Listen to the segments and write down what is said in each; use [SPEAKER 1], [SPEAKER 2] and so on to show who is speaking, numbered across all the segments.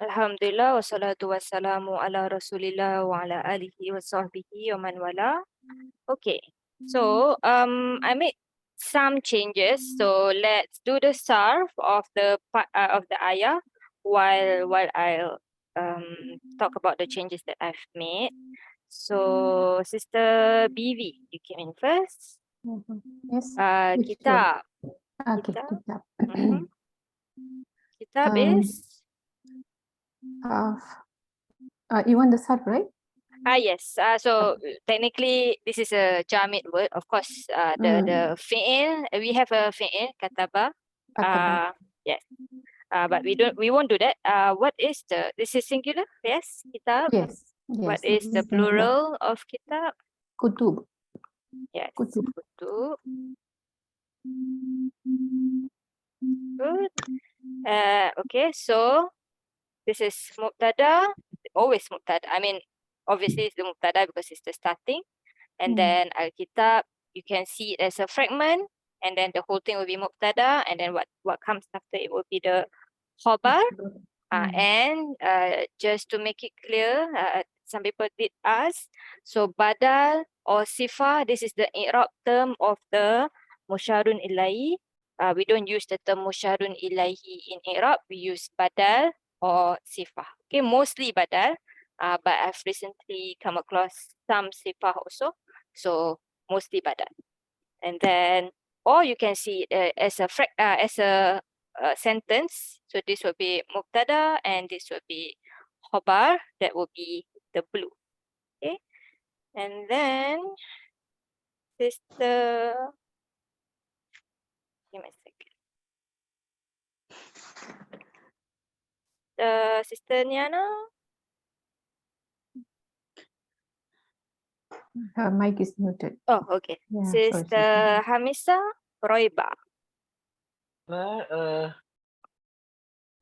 [SPEAKER 1] Alhamdulillah wassalatu wassalamu ala Rasulillah wa ala alihi wa sahbihi wa man wala. Okay. So I made some changes. So let's do the sarf of the of the ayah while I'll talk about the changes that I've made. So Sister BV, you came in first.
[SPEAKER 2] Yes.
[SPEAKER 1] Kitab.
[SPEAKER 2] Okay,
[SPEAKER 1] Kitab.
[SPEAKER 2] kitab.
[SPEAKER 1] Mhm. Kitab is
[SPEAKER 2] You want the sarf, right?
[SPEAKER 1] yes. So technically this is a jamid word. Of course, the fi'il, we have a fi'il kataba.
[SPEAKER 2] Kataba.
[SPEAKER 1] Yes. But we won't do that. What is this is singular? Yes, kitab.
[SPEAKER 2] Yes.
[SPEAKER 1] What
[SPEAKER 2] Yes.
[SPEAKER 1] is the plural of kitab?
[SPEAKER 2] Kutub.
[SPEAKER 1] Yes,
[SPEAKER 2] Kutub.
[SPEAKER 1] kutub. Good. Okay, so this is mubtada, always mubtada. I mean, obviously it's the mubtada because it's the starting. And then al-kitab, you can see it as a fragment, and then the whole thing will be mubtada, and then what comes after it will be the khabar. And just to make it clear, some people did ask, so badal or sifa, this is the i'rab term of the musharun ilahi. We don't use the term musharun ilahi in i'rab, we use badal or sifa. Okay, mostly badal, but I've recently come across some sifa also, so mostly badal. And then, or you can see it as a sentence. So this will be mubtada and this will be khabar. That will be the blue. Okay. And then sister, give me a second. Sister Niana.
[SPEAKER 2] Her mic is muted.
[SPEAKER 1] Oh, okay.
[SPEAKER 2] Yeah,
[SPEAKER 1] Sister Hamisa Roiba.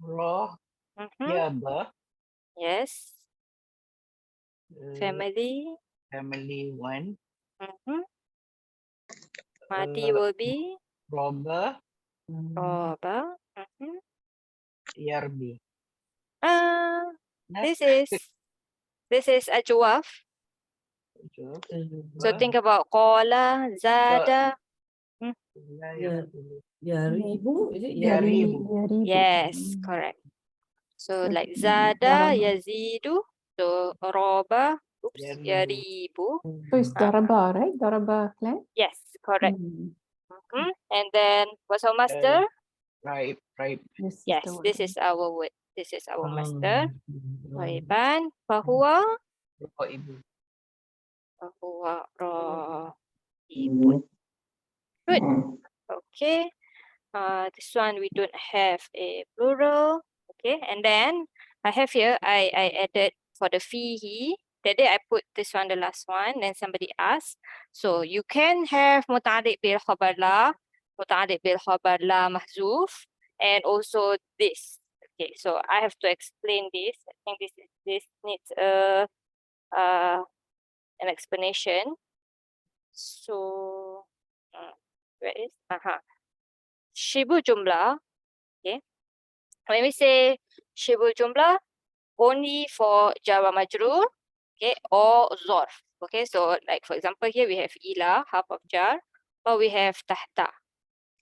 [SPEAKER 3] Raw, Yaba,
[SPEAKER 1] Yes. Family.
[SPEAKER 3] family 1,
[SPEAKER 1] Madi will be
[SPEAKER 3] Roba,
[SPEAKER 1] Roba.
[SPEAKER 3] Yarbi.
[SPEAKER 1] This is ajwaf. So think about qala, zada.
[SPEAKER 4] Yaribu, is it?
[SPEAKER 3] Yaribu.
[SPEAKER 1] Yes, correct. So like zada, yazidu. So roba, yaribu.
[SPEAKER 2] So it's daraba, right? Daraba clan?
[SPEAKER 1] Yes, correct. And then what's our master?
[SPEAKER 3] Right.
[SPEAKER 1] Yes, this is our word. This is our master. Raiban, fahuwa.
[SPEAKER 3] Ibu.
[SPEAKER 1] Fahuwa raibun. Good. Okay. This one we don't have a plural. Okay, and then I have here, I added for the fihi. That day I put this one, the last one, then somebody asked. So you can have muta'alliq bil khabar la, muta'alliq bil khabar la mahzuf, and also this. Okay, so I have to explain this. I think this needs an explanation. So where is Syibhul Jumlah. Okay, when we say Syibhul Jumlah, only for jar wa majrur, okay, or zarf. Okay, so like for example here we have ila, half of jar, or we have tahta.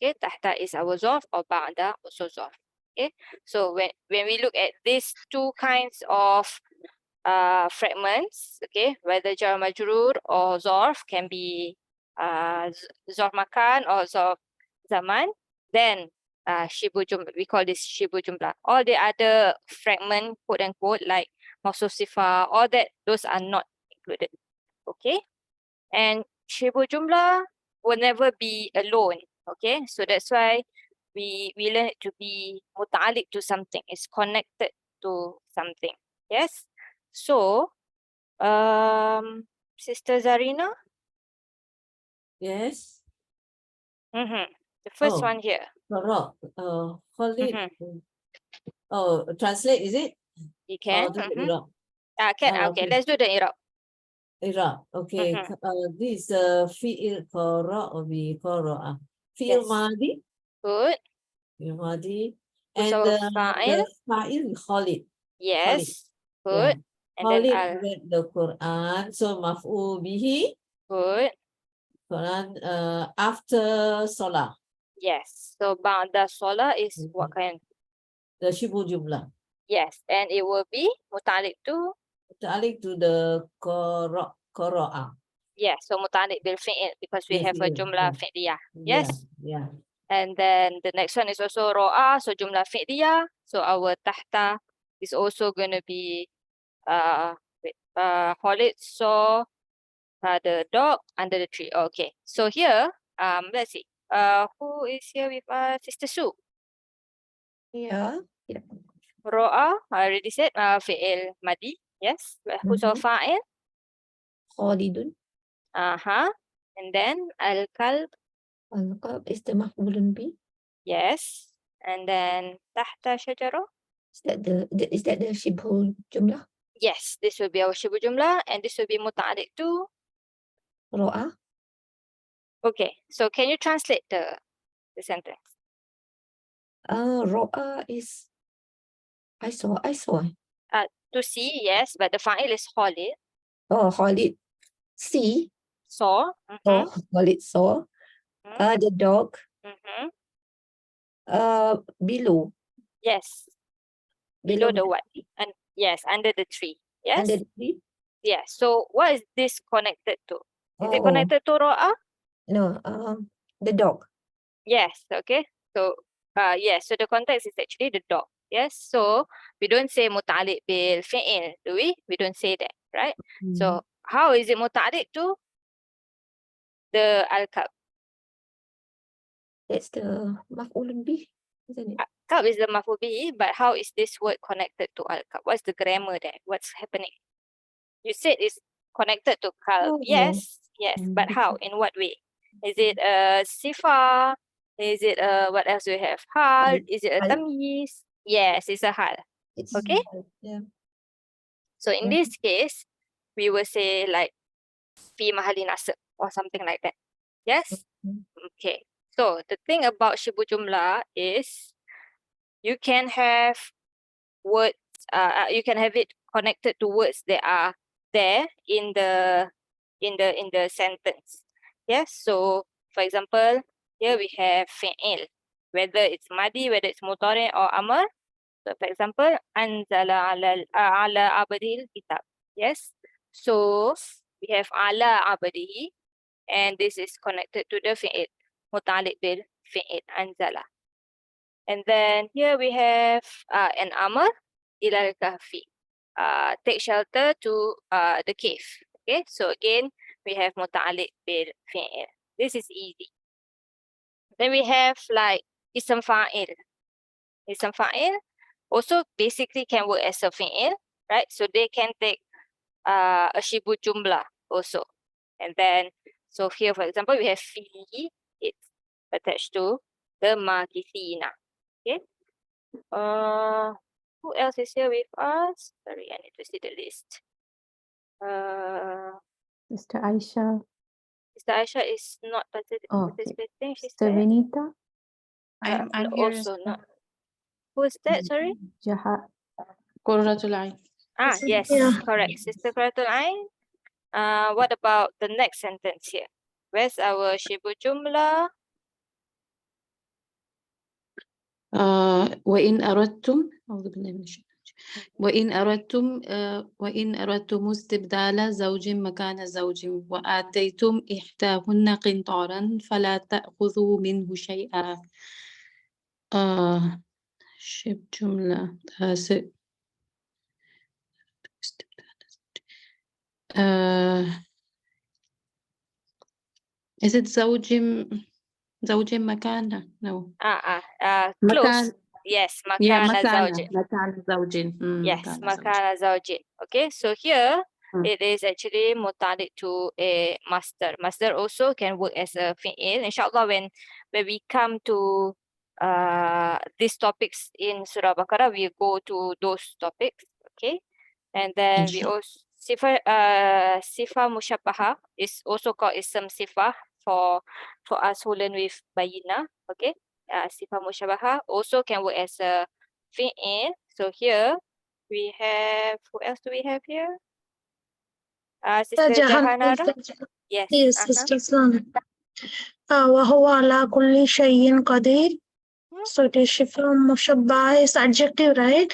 [SPEAKER 1] Okay, tahta is our zarf, or ba'da also zarf. Okay, so when we look at these two kinds of fragments, okay, whether jar majrur or zarf, can be zarf makan or zarf zaman, then Syibhul Jumlah, we call this Syibhul Jumlah. All the other fragment, quote unquote, like Mawsuf Sifah, all that, those are not included. Okay, and Syibhul Jumlah will never be alone. Okay, so that's why we learn it to be muta'alliq to something. It's connected to something. Yes. So, Sister Zarina.
[SPEAKER 4] Yes.
[SPEAKER 1] The first one here.
[SPEAKER 4] Correct. Khalid. Translate, is it?
[SPEAKER 1] You can.
[SPEAKER 4] Iraq.
[SPEAKER 1] Can. Okay, let's do the Iraq.
[SPEAKER 4] Iraq. Okay. This fi'il qara or bi qara. Fi'il madi.
[SPEAKER 1] Good.
[SPEAKER 4] Fi'il madi.
[SPEAKER 1] Who's
[SPEAKER 4] And
[SPEAKER 1] our
[SPEAKER 4] the
[SPEAKER 1] fa'il?
[SPEAKER 4] fa'il Khalid.
[SPEAKER 1] Yes.
[SPEAKER 4] Yeah.
[SPEAKER 1] Good. And then
[SPEAKER 4] Khalid
[SPEAKER 1] Al.
[SPEAKER 4] read the Quran. So maf'ul bihi,
[SPEAKER 1] Good.
[SPEAKER 4] Quran after Salah.
[SPEAKER 1] Yes. So ba'da sola is what kind?
[SPEAKER 4] The Syibhul Jumlah.
[SPEAKER 1] Yes. And it will be muta'alliq to.
[SPEAKER 4] Muta'alliq to the qira'ah.
[SPEAKER 1] Yes. So muta'alliq bil fi'il because we have a
[SPEAKER 4] Bil fi'il,
[SPEAKER 1] jumlah
[SPEAKER 4] yeah.
[SPEAKER 1] fi'liyah.
[SPEAKER 4] Yeah,
[SPEAKER 1] Yes.
[SPEAKER 4] yeah.
[SPEAKER 1] And then the next one is also ro'a, so jumlah fi'liyah. So our tahta is also going to be Khalid saw the dog under the tree. Okay. So here, let's see. Who is here with us? Sister Sue.
[SPEAKER 2] Yeah.
[SPEAKER 1] Ro'a, I already said fi'il madi. Yes. Who's our fa'il?
[SPEAKER 2] Khalidun.
[SPEAKER 1] And then al-kalb.
[SPEAKER 2] Al-qalb is the maf'ulun bi.
[SPEAKER 1] Yes. And then tahta shajara.
[SPEAKER 2] Is that the Syibhul Jumlah?
[SPEAKER 1] Yes, this will be our Syibhul Jumlah and this will be muta'alliq to.
[SPEAKER 2] Ro'a.
[SPEAKER 1] Okay, so can you translate the sentence?
[SPEAKER 2] Ro'a is I saw.
[SPEAKER 1] To see, yes, but the fa'il is Khalid.
[SPEAKER 2] Oh, Khalid. See.
[SPEAKER 1] Saw.
[SPEAKER 2] Oh, Khalid saw.
[SPEAKER 1] Mhm.
[SPEAKER 2] The dog.
[SPEAKER 1] Mhm.
[SPEAKER 2] Below.
[SPEAKER 1] Yes, below the what? And yes, under the tree. Yes.
[SPEAKER 2] Under the tree.
[SPEAKER 1] Yes. So what is this connected to? Is it
[SPEAKER 2] Oh,
[SPEAKER 1] connected to Ro'a?
[SPEAKER 2] no. The dog.
[SPEAKER 1] Yes. Okay. So yes. So the context is actually the dog. Yes. So we don't say muta'alliq bil fi'il, do we? We don't say that, right? So how is it muta'alliq to the al-kalb?
[SPEAKER 2] That's the maf'ulun bih, isn't it?
[SPEAKER 1] Kalb is the maf'ul bihi, but how is this word connected to al-kalb? What's the grammar there? What's happening? You said it's connected to kalb.
[SPEAKER 2] Oh,
[SPEAKER 1] Yes, yes, but how? In what way? Is it a sifa? Is it a what else do we have? Hal? Is it a
[SPEAKER 2] Hal.
[SPEAKER 1] tamyiz? Yes, it's a hal.
[SPEAKER 2] It's
[SPEAKER 1] Okay.
[SPEAKER 4] Yeah.
[SPEAKER 1] So in this case, we will say like fi mahali nasab or something like that. Yes. Okay. So the thing about Syibhul Jumlah is you can have words, you can have it connected to words that are there in the sentence. Yes. So for example, here we have fi'il, whether it's madi, whether it's mudhari or amr. So for example, anzala ala abadil kitab. Yes. So we have ala abadihi, and this is connected to the fi'il, muta'alliq bil fi'il, anzala. And then here we have an amr ila al-kahfi. Take shelter to the cave. Okay, so again, we have muta'alliq bil fi'il. This is easy. Then we have like ism fa'il. Ism fa'il also basically can work as a fi'il, right? So they can take a Syibhul Jumlah also. And then, so here, for example, we have fi, it's attached to the makithina. Okay. Who else is here with us? Sorry, I need to see the list.
[SPEAKER 2] Sister Aisha.
[SPEAKER 1] Sister Aisha is not
[SPEAKER 2] Oh, okay.
[SPEAKER 1] participating. She's
[SPEAKER 2] Sister
[SPEAKER 1] there.
[SPEAKER 2] Venita.
[SPEAKER 5] I'm here.
[SPEAKER 1] Also not. Who is that? Sorry.
[SPEAKER 2] Jaha.
[SPEAKER 5] Qurratul Ain.
[SPEAKER 1] Yes, correct. Sister Quratul Ain. What about the next sentence here? Where's our Syibhul Jumlah?
[SPEAKER 5] وإن أردتم أعوذ بالله من الشيطان وإن أردتم استبدال زوج مكان زوج وآتيتم إحداهن قنطارا فلا تأخذوا منه شيئا. شبه جملة is it زوج مكانه? No.
[SPEAKER 1] Close. Yes,
[SPEAKER 5] Yeah,
[SPEAKER 1] makana zawjin.
[SPEAKER 5] مكان زوج.
[SPEAKER 1] Yes,
[SPEAKER 5] مكان زوج.
[SPEAKER 1] makana zawjin. Okay, so here
[SPEAKER 5] Mm.
[SPEAKER 1] it is actually muta'alliq to a master. Master also can work as a fi'il. Inshallah, when we come to these topics in Surah Baqarah, we go to those topics. Okay, and then we also sifa mushabbaha is also called ism sifa for us who learn with bayina. Okay, sifa mushabbaha also can work as a fi'il. So here we have, who else do we have here? Sister
[SPEAKER 6] Jahan,
[SPEAKER 1] Jahanara? Yes.
[SPEAKER 6] yes, Sister Sana. وهو على كل شيء قدير. So it is Shifa Mushabbah is adjective, right?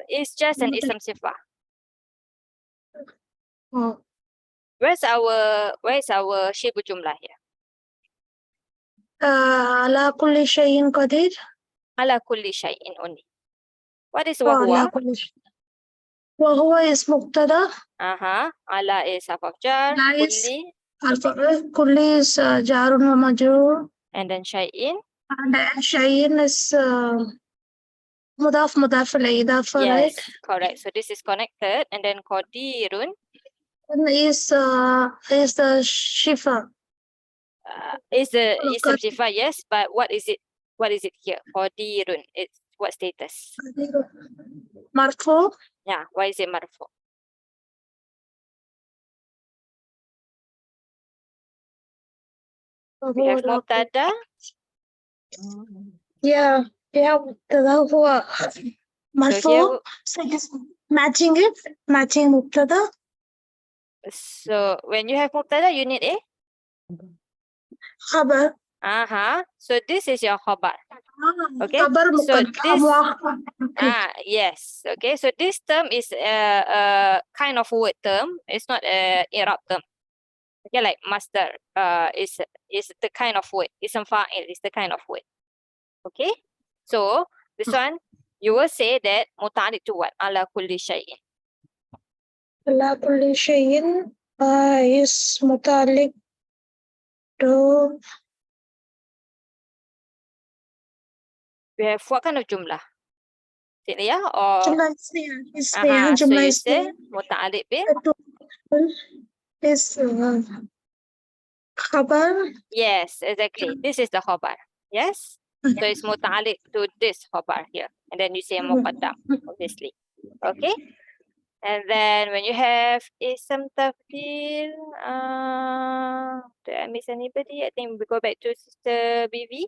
[SPEAKER 1] It's just an
[SPEAKER 6] Not
[SPEAKER 1] ism sifa.
[SPEAKER 6] Oh,
[SPEAKER 1] Where's our Syibhul Jumlah here?
[SPEAKER 6] على كل شيء قدير.
[SPEAKER 1] Ala kulli shay'in only. What is
[SPEAKER 6] وعلى
[SPEAKER 1] wahwa?
[SPEAKER 6] كل شيء. وهو is مبتدا.
[SPEAKER 1] Ala is half of jar.
[SPEAKER 6] La is
[SPEAKER 1] Kulli.
[SPEAKER 6] كل is جار ومجرور.
[SPEAKER 1] And then shay'in.
[SPEAKER 6] And شيء is مضاف إليه إضافة, right?
[SPEAKER 1] Yes, correct. So this is connected. And then qadirun
[SPEAKER 6] And is the Shifa.
[SPEAKER 1] is the
[SPEAKER 6] Oh,
[SPEAKER 1] ism
[SPEAKER 6] God.
[SPEAKER 1] sifa, yes. But what is it? What is it here? Qadirun. It's what status?
[SPEAKER 6] مرفوع.
[SPEAKER 1] Yeah, why is it marfu? We have mubtada.
[SPEAKER 6] Yeah, مبتدا هو مرفوع. So just matching it, matching مبتدا.
[SPEAKER 1] So when you have mubtada, you need a
[SPEAKER 6] خبر.
[SPEAKER 1] So this is your khabar. Okay.
[SPEAKER 6] خبر
[SPEAKER 1] So
[SPEAKER 6] مقدم
[SPEAKER 1] this
[SPEAKER 6] مؤخر.
[SPEAKER 1] yes. Okay. So this term is a kind of word term. It's not a Iraab term. Okay, like master is the kind of word. Ism fa'il is the kind of word. Okay. So this one you will say that muta'alliq to what? Ala kulli shay'in.
[SPEAKER 6] على كل شيء is متعلق to
[SPEAKER 1] We have what kind of jumlah? Fi'liyah or
[SPEAKER 6] جملة اسمية.
[SPEAKER 1] so
[SPEAKER 6] جملة
[SPEAKER 1] you say
[SPEAKER 6] اسمية
[SPEAKER 1] muta'alliq bil.
[SPEAKER 6] is خبر.
[SPEAKER 1] Yes, exactly. This is the khabar. Yes. So it's muta'alliq to this khabar here. And then you say muqaddam, obviously. Okay. And then when you have ism tafdil, did I miss anybody? I think we go back to Sister BV.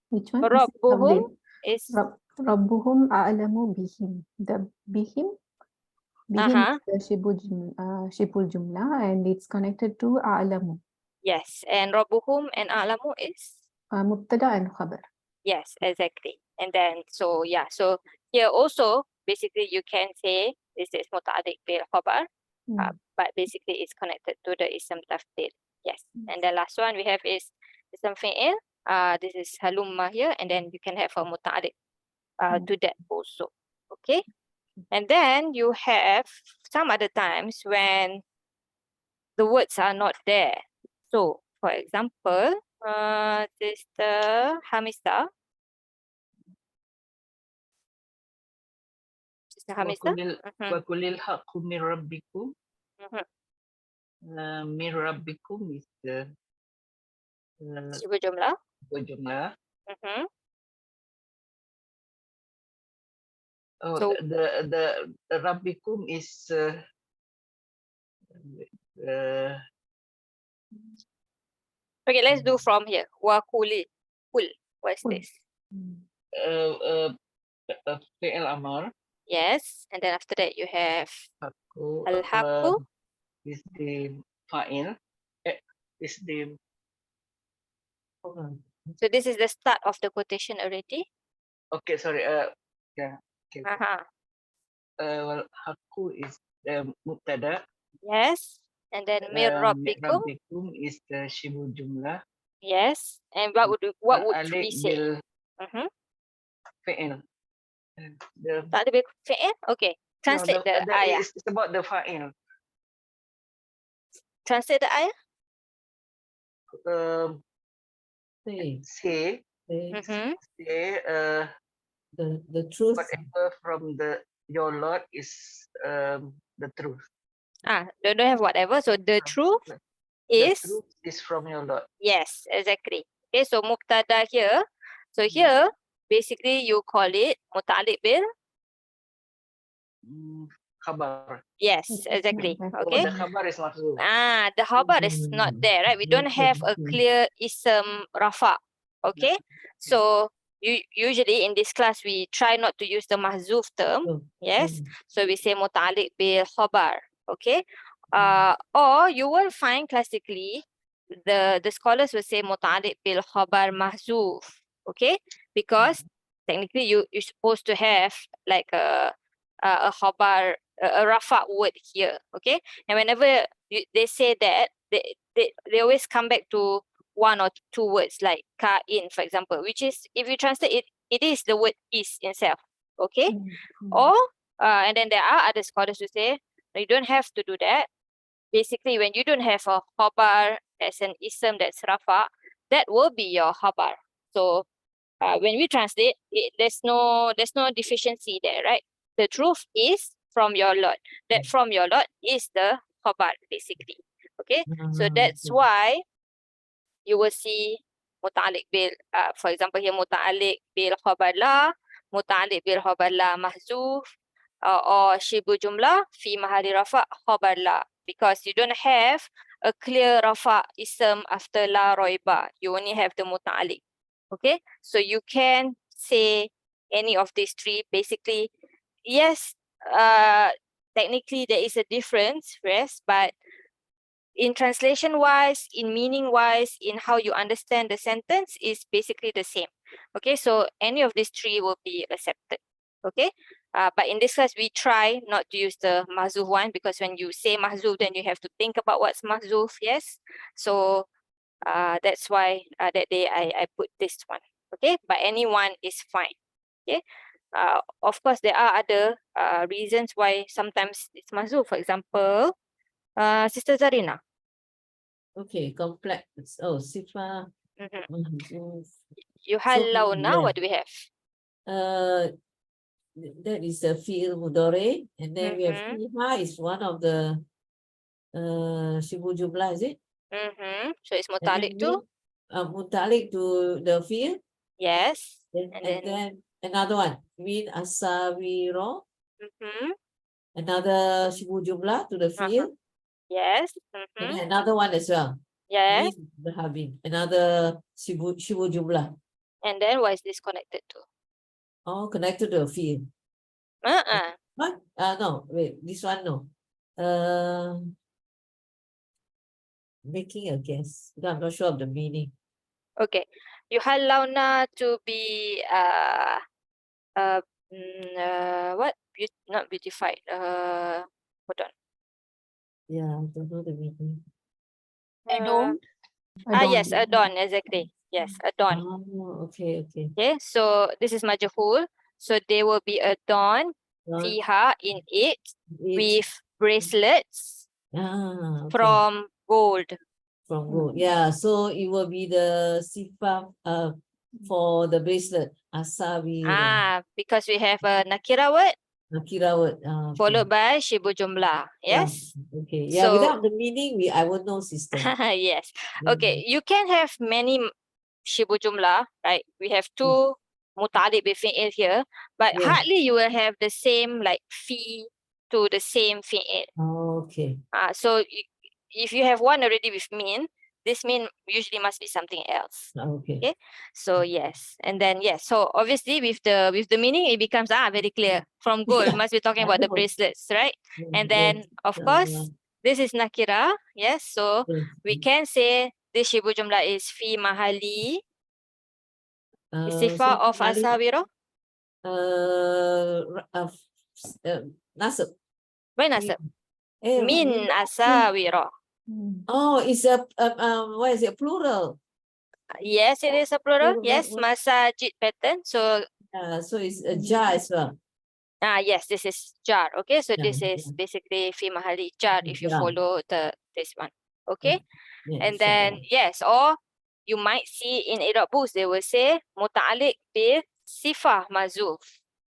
[SPEAKER 2] Which one?
[SPEAKER 1] Rabbuhum is
[SPEAKER 2] Rabbuhum a'lamu bihim. The bihim is the Syibhul Jumlah and it's connected to a'lamu.
[SPEAKER 1] yes, and Rabbuhum and a'lamu is
[SPEAKER 2] Mubtada and khabar.
[SPEAKER 1] yes, exactly. And then so yeah, so here also basically you can say this is muta'alliq bil khabar, but basically it's connected to the ism tafdil. Yes. And the last one we have is ism fi'il. This is halumma here, and then you can have a muta'alliq to that also. Okay. And then you have some other times when the words are not there. So for example, Sister Hamisa. Sister Hamisa.
[SPEAKER 3] وَقُلِ الْحَقُّ مِنْ رَبِّكُمْ. مِنْ رَبِّكُم is the
[SPEAKER 1] Syibhul Jumlah.
[SPEAKER 3] Jumlah. Oh,
[SPEAKER 1] So
[SPEAKER 3] the Rabbikum is
[SPEAKER 1] okay, let's do from here. Wa kuli. Kul. What's
[SPEAKER 2] Kul.
[SPEAKER 1] this?
[SPEAKER 3] fi'il amar.
[SPEAKER 1] Yes. And then after that you have
[SPEAKER 3] Haqqu,
[SPEAKER 1] al-haqqu.
[SPEAKER 3] is the fa'il. Is the
[SPEAKER 1] So this is the start of the quotation already.
[SPEAKER 3] okay. Sorry. Yeah. Okay. Well, haqqu is the mubtada.
[SPEAKER 1] Yes. And then mir rabbikum.
[SPEAKER 3] Rabbikum is the Syibhul Jumlah.
[SPEAKER 1] Yes. And what would we say?
[SPEAKER 3] Fi'il.
[SPEAKER 1] Ta'alliq bil fi'il? Okay. Translate the ayah.
[SPEAKER 3] It's about the fa'il.
[SPEAKER 1] Translate the ayah.
[SPEAKER 3] Say
[SPEAKER 4] The truth.
[SPEAKER 3] whatever from your Lord is the truth.
[SPEAKER 1] Don't have whatever. So the truth
[SPEAKER 3] The
[SPEAKER 1] is
[SPEAKER 3] truth is from your Lord.
[SPEAKER 1] yes, exactly. Okay, so mubtada here. So here basically you call it muta'alliq bil.
[SPEAKER 3] Khabar.
[SPEAKER 1] Yes, exactly. Okay.
[SPEAKER 3] The khabar is maksud.
[SPEAKER 1] The khabar is not there, right? We don't have a clear ism rafa. Okay. So usually in this class we try not to use the mahzuf term.
[SPEAKER 4] Oh,
[SPEAKER 1] Yes.
[SPEAKER 4] mm,
[SPEAKER 1] So we say muta'alliq bil khabar. Okay. Or you will find classically the scholars will say muta'alliq bil khabar mahzuf. Okay. Because technically you're supposed to have like a khabar, a rafa word here. Okay. And whenever they say that, they always come back to one or two words like ka'in, for example, which is, if you translate it, it is the word is itself. Okay. Or and then there are other scholars who say no, you don't have to do that. Basically, when you don't have a khabar as an ism that's rafa, that will be your khabar. So when we translate it, there's no deficiency there, right? The truth is from your Lord. That from your Lord is the khabar, basically. Okay. So that's
[SPEAKER 4] okay.
[SPEAKER 1] why you will see muta'alliq bil, for example here, muta'alliq bil khabar la, muta'alliq bil khabar la mahzuf, or Syibhul Jumlah fi mahali rafa khabar la, because you don't have a clear rafa ism after la roiba. You only have the muta'alliq. Okay, so you can say any of these three. Basically, yes, technically there is a difference, yes, but in translation wise, in meaning wise, in how you understand the sentence is basically the same. Okay, so any of these three will be accepted. Okay, but in this class we try not to use the mahzuf one, because when you say mahzuf, then you have to think about what's mahzuf. Yes, so that's why that day I put this one. Okay, but anyone is fine. Okay, of course there are other reasons why sometimes it's mahzuf. For example, Sister Zarina.
[SPEAKER 4] Okay, complex. Oh, sifa.
[SPEAKER 1] Mhm.
[SPEAKER 4] mahzuf.
[SPEAKER 1] Yuhallawna,
[SPEAKER 4] yeah.
[SPEAKER 1] what do we have?
[SPEAKER 4] That is the fi'il mudore, and then we have
[SPEAKER 1] Mhm.
[SPEAKER 4] fiha is one of the Syibhul Jumlah, is it?
[SPEAKER 1] So it's
[SPEAKER 4] And then
[SPEAKER 1] muta'alliq to?
[SPEAKER 4] mutalik to the fi'il,
[SPEAKER 1] Yes.
[SPEAKER 4] and
[SPEAKER 1] And then
[SPEAKER 4] then another one, min asawiro,
[SPEAKER 1] mhm.
[SPEAKER 4] another Syibhul Jumlah to the fi'il,
[SPEAKER 1] Yes.
[SPEAKER 4] and then another one as well.
[SPEAKER 1] Yes.
[SPEAKER 4] Min Dhahabin, another Syibhul Jumlah.
[SPEAKER 1] And then what is this connected to?
[SPEAKER 4] All connected to a fi'il. What? No, wait, this one no. Making a guess. Because I'm not sure of the meaning.
[SPEAKER 1] Okay. Yuhallawna to be what? Not beautified. Hold on.
[SPEAKER 4] Yeah, I don't know the meaning.
[SPEAKER 6] Adorned.
[SPEAKER 1] Yes, adorn, exactly. Yes, adorn.
[SPEAKER 4] Oh, okay, okay.
[SPEAKER 1] Okay, so this is majhul. So they will be adorned fiha in it with bracelets
[SPEAKER 4] okay.
[SPEAKER 1] from gold.
[SPEAKER 4] From gold. Yeah, so it will be the sifa for the bracelet. Asawiro.
[SPEAKER 1] Because we have a nakira word
[SPEAKER 4] Nakira word. Okay.
[SPEAKER 1] followed by Syibhul Jumlah. Yes.
[SPEAKER 4] Okay. Yeah,
[SPEAKER 1] So
[SPEAKER 4] without the meaning, I would know, sister.
[SPEAKER 1] yes. Okay, you can have many Syibhul Jumlah, right? We have two muta'alliq bi fi'il here, but
[SPEAKER 4] Yeah.
[SPEAKER 1] hardly you will have the same like fi to the same fi'il.
[SPEAKER 4] Okay.
[SPEAKER 1] So if you have one already with min, this min usually must be something else.
[SPEAKER 4] Okay.
[SPEAKER 1] Okay, so yes, and then yes, so obviously with the meaning it becomes very clear. From gold, must be talking about the bracelets, right? And then of course this is nakira, yes, so we can say this Syibhul Jumlah is fi mahali istifa of asawiro.
[SPEAKER 4] Nasab.
[SPEAKER 1] Why nasab? Min asawiro.
[SPEAKER 4] Oh, it's a what is it? Plural.
[SPEAKER 1] Yes, it is a plural.
[SPEAKER 4] Plural,
[SPEAKER 1] Yes, masajid pattern. So
[SPEAKER 4] so it's a jar as well.
[SPEAKER 1] yes, this is jar. Okay, so
[SPEAKER 4] Yeah,
[SPEAKER 1] this is basically fi mahali jar if you follow this one. Okay,
[SPEAKER 4] Yeah,
[SPEAKER 1] and then yes, or you might see in Iraab books they will say muta'alliq bil sifah mazuf.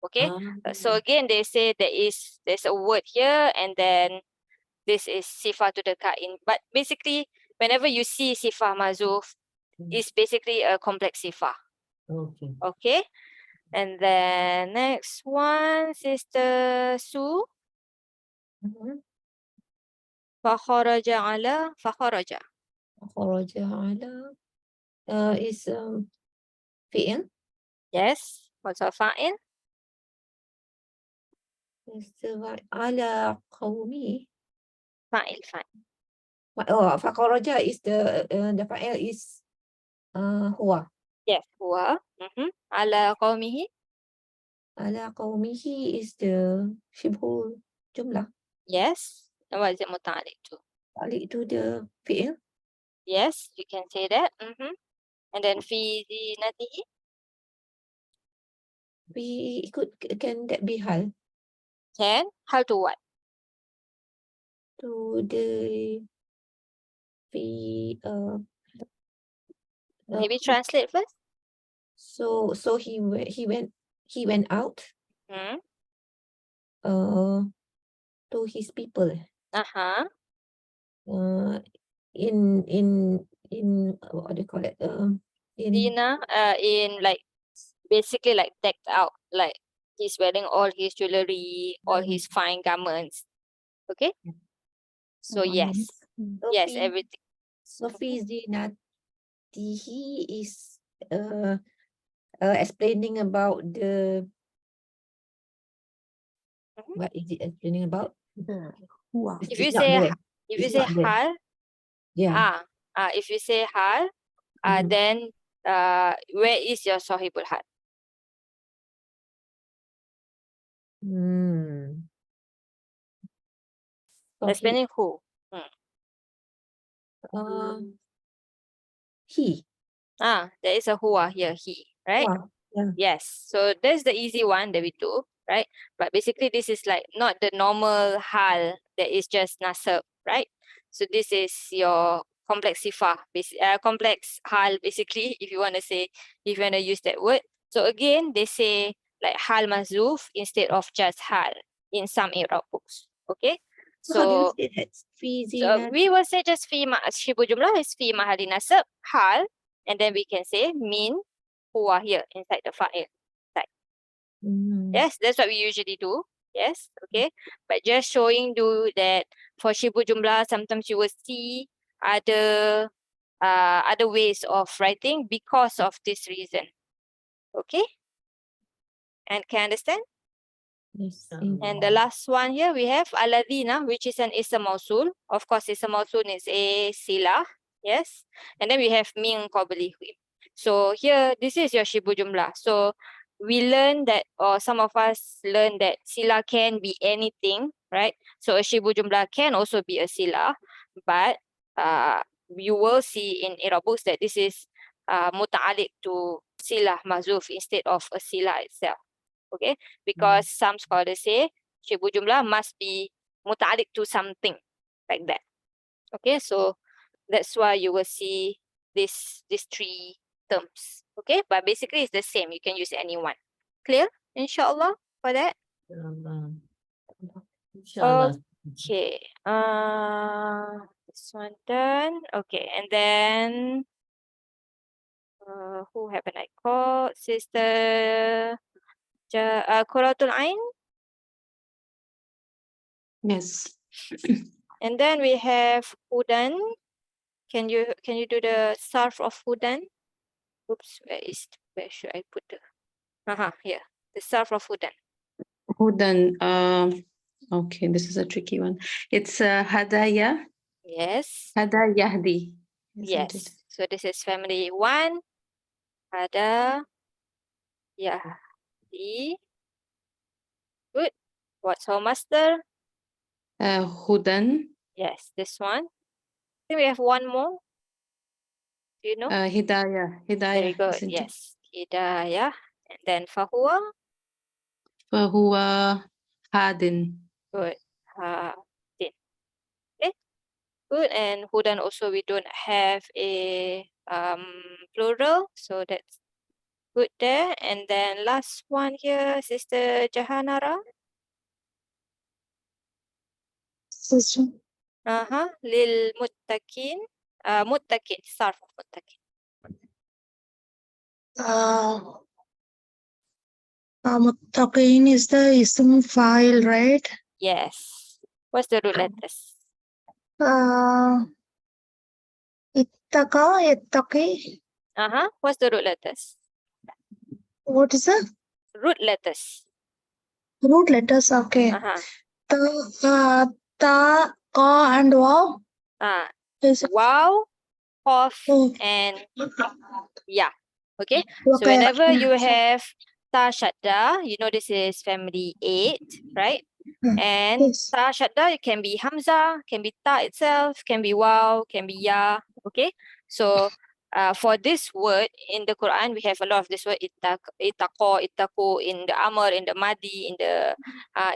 [SPEAKER 1] Okay, so again they say there's a word here and then this is sifah to the ka'in. But basically, whenever you see sifah mazuf, it's basically a complex sifah.
[SPEAKER 4] Okay.
[SPEAKER 1] Okay. And then next one, Sister Sue. Fakharaja ala fakharaja.
[SPEAKER 7] Fakharaja ala is fi'il.
[SPEAKER 1] Yes. What's our fa'il?
[SPEAKER 7] على قومه.
[SPEAKER 1] Fa'il.
[SPEAKER 7] Oh, فخرج is the fa'il is هو.
[SPEAKER 1] Yes. Huwa. Ala qawmihi.
[SPEAKER 7] على قومه is the شبه جملة.
[SPEAKER 1] Yes. And what is it muta'alliq to?
[SPEAKER 7] Balik to the fi'il.
[SPEAKER 1] Yes, you can say that. And then fi zinatihi.
[SPEAKER 7] Can that be hal
[SPEAKER 1] Can. How to what?
[SPEAKER 7] to the
[SPEAKER 1] Maybe translate first.
[SPEAKER 7] so he went out
[SPEAKER 1] Hmm.
[SPEAKER 7] to his people in what do you call it in
[SPEAKER 1] Zina, in like basically like decked out, like he's wearing all his jewelry, all his fine garments. Okay. So yes, yes,
[SPEAKER 7] Sophie,
[SPEAKER 1] everything.
[SPEAKER 7] Sophie Zinatihi is explaining about the what is it explaining about?
[SPEAKER 2] The huwa.
[SPEAKER 1] If
[SPEAKER 7] It's
[SPEAKER 1] you
[SPEAKER 7] not
[SPEAKER 1] say
[SPEAKER 7] there.
[SPEAKER 1] if
[SPEAKER 7] It's
[SPEAKER 1] you say
[SPEAKER 7] not there.
[SPEAKER 1] hal,
[SPEAKER 7] Yeah.
[SPEAKER 1] if you say hal,
[SPEAKER 7] Mhm.
[SPEAKER 1] then where is your sahibul hal? Explaining who?
[SPEAKER 7] He.
[SPEAKER 1] There is a huwa here, he, right?
[SPEAKER 7] Wow. Yeah.
[SPEAKER 1] Yes. So that's the easy one that we do, right? But basically this is like not the normal hal that is just nasab, right? So this is your complex sifah, complex hal basically, if you want to say, if you want to use that word. So again, they say like hal mazuf instead of just hal in some Iraab books. Okay?
[SPEAKER 7] So how do you
[SPEAKER 1] So
[SPEAKER 7] say that? Fi
[SPEAKER 1] we will say just fi Syibhul Jumlah is fi mahali nasab, hal, and then we can say min huwa here inside the fa'il. Yes, that's what we usually do. Yes, okay. But just showing you that for Syibhul Jumlah, sometimes you will see other ways of writing because of this reason. Okay? And can understand?
[SPEAKER 7] Yes.
[SPEAKER 1] And the last one here we have aladina, which is an Ism Mawsool. Of course, Ism Mawsool is a silah. Yes. And then we have min qablihi. So here, this is your Syibhul Jumlah. So we learn that, or some of us learn that silah can be anything, right? So a Syibhul Jumlah can also be a silah, but you will see in Iraab books that this is muta'alliq to silah mazuf instead of a silah itself. Okay, because some scholars say Syibhul Jumlah must be muta'alliq to something like that. Okay, so that's why you will see these three terms. Okay, but basically it's the same. You can use any one. Clear? Inshallah for that.
[SPEAKER 4] Inshallah.
[SPEAKER 1] Okay. This one done. Okay, and then who haven't I called? Sister Quratul Ain.
[SPEAKER 5] Yes.
[SPEAKER 1] And then we have Hudan. Can you do the Sarf of Hudan? Oops, where should I put the here. The Sarf of Hudan.
[SPEAKER 5] Hudan. Okay, this is a tricky one. It's Hadaya.
[SPEAKER 1] Yes.
[SPEAKER 5] Hada Yahdi. Isn't
[SPEAKER 1] Yes.
[SPEAKER 5] it?
[SPEAKER 1] So this is family 1. Hada Yahdi. Good. What's our master?
[SPEAKER 5] Hudan.
[SPEAKER 1] Yes, this one. I think we have one more. Do you know?
[SPEAKER 5] Hidayah.
[SPEAKER 1] Very
[SPEAKER 5] Hidayah.
[SPEAKER 1] good.
[SPEAKER 5] Isn't it?
[SPEAKER 1] Yes. Hidayah. And then Fahuwa.
[SPEAKER 5] فهو Hadin.
[SPEAKER 1] Good. Hadin. Okay. Good. And Hudan also we don't have a plural. So that's good there. And then last one here, Sister Jahanara. Lil Muttaqin. Muttaqin. Sarf of Muttaqin.
[SPEAKER 6] Muttaqin is the ism file, right?
[SPEAKER 1] Yes. What's the root letters?
[SPEAKER 6] Ittaqa, ittaqi.
[SPEAKER 1] What's the root letters?
[SPEAKER 6] what is the
[SPEAKER 1] Root letters.
[SPEAKER 6] root letters? Okay.
[SPEAKER 1] Uh-huh.
[SPEAKER 6] Ta, ka, and wow. Is it?
[SPEAKER 1] Wow, Qaf,
[SPEAKER 6] Oh,
[SPEAKER 1] and Ya. Okay. So
[SPEAKER 6] okay.
[SPEAKER 1] whenever you have ta shadda, you know this is family 8, right? And
[SPEAKER 6] Yes.
[SPEAKER 1] ta shadda, it can be hamza, can be ta itself, can be wow, can be ya. Okay. So for this word in the Quran, we have a lot of this word ittaqa, ittaqu, in the amr, in the madi, in the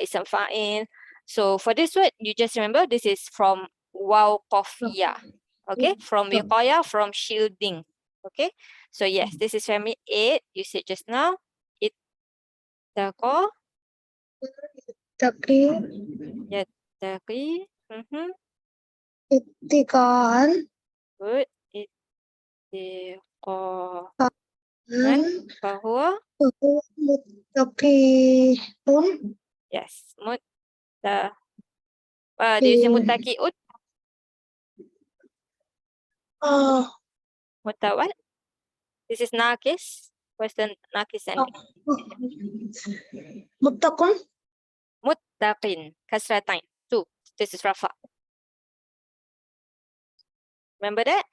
[SPEAKER 1] ism fa'il. So for this word, you just remember this is from wow, qaf, ya. Okay, from wiqaya, from shielding. Okay, so yes, this is family 8. You said just now. Ittaqa,
[SPEAKER 6] Taqi,
[SPEAKER 1] yattaqi.
[SPEAKER 6] ittiqan,
[SPEAKER 1] Good. Ittiqa.
[SPEAKER 6] and
[SPEAKER 1] Fahuwa.
[SPEAKER 6] muttaqun.
[SPEAKER 1] Yes. Do you say muttaqi'ut? Mutta what? This is nakis. What's the nakis ending?
[SPEAKER 6] Muttaqun.
[SPEAKER 1] Muttaqin. Kasratain. 2. This is rafa. Remember that?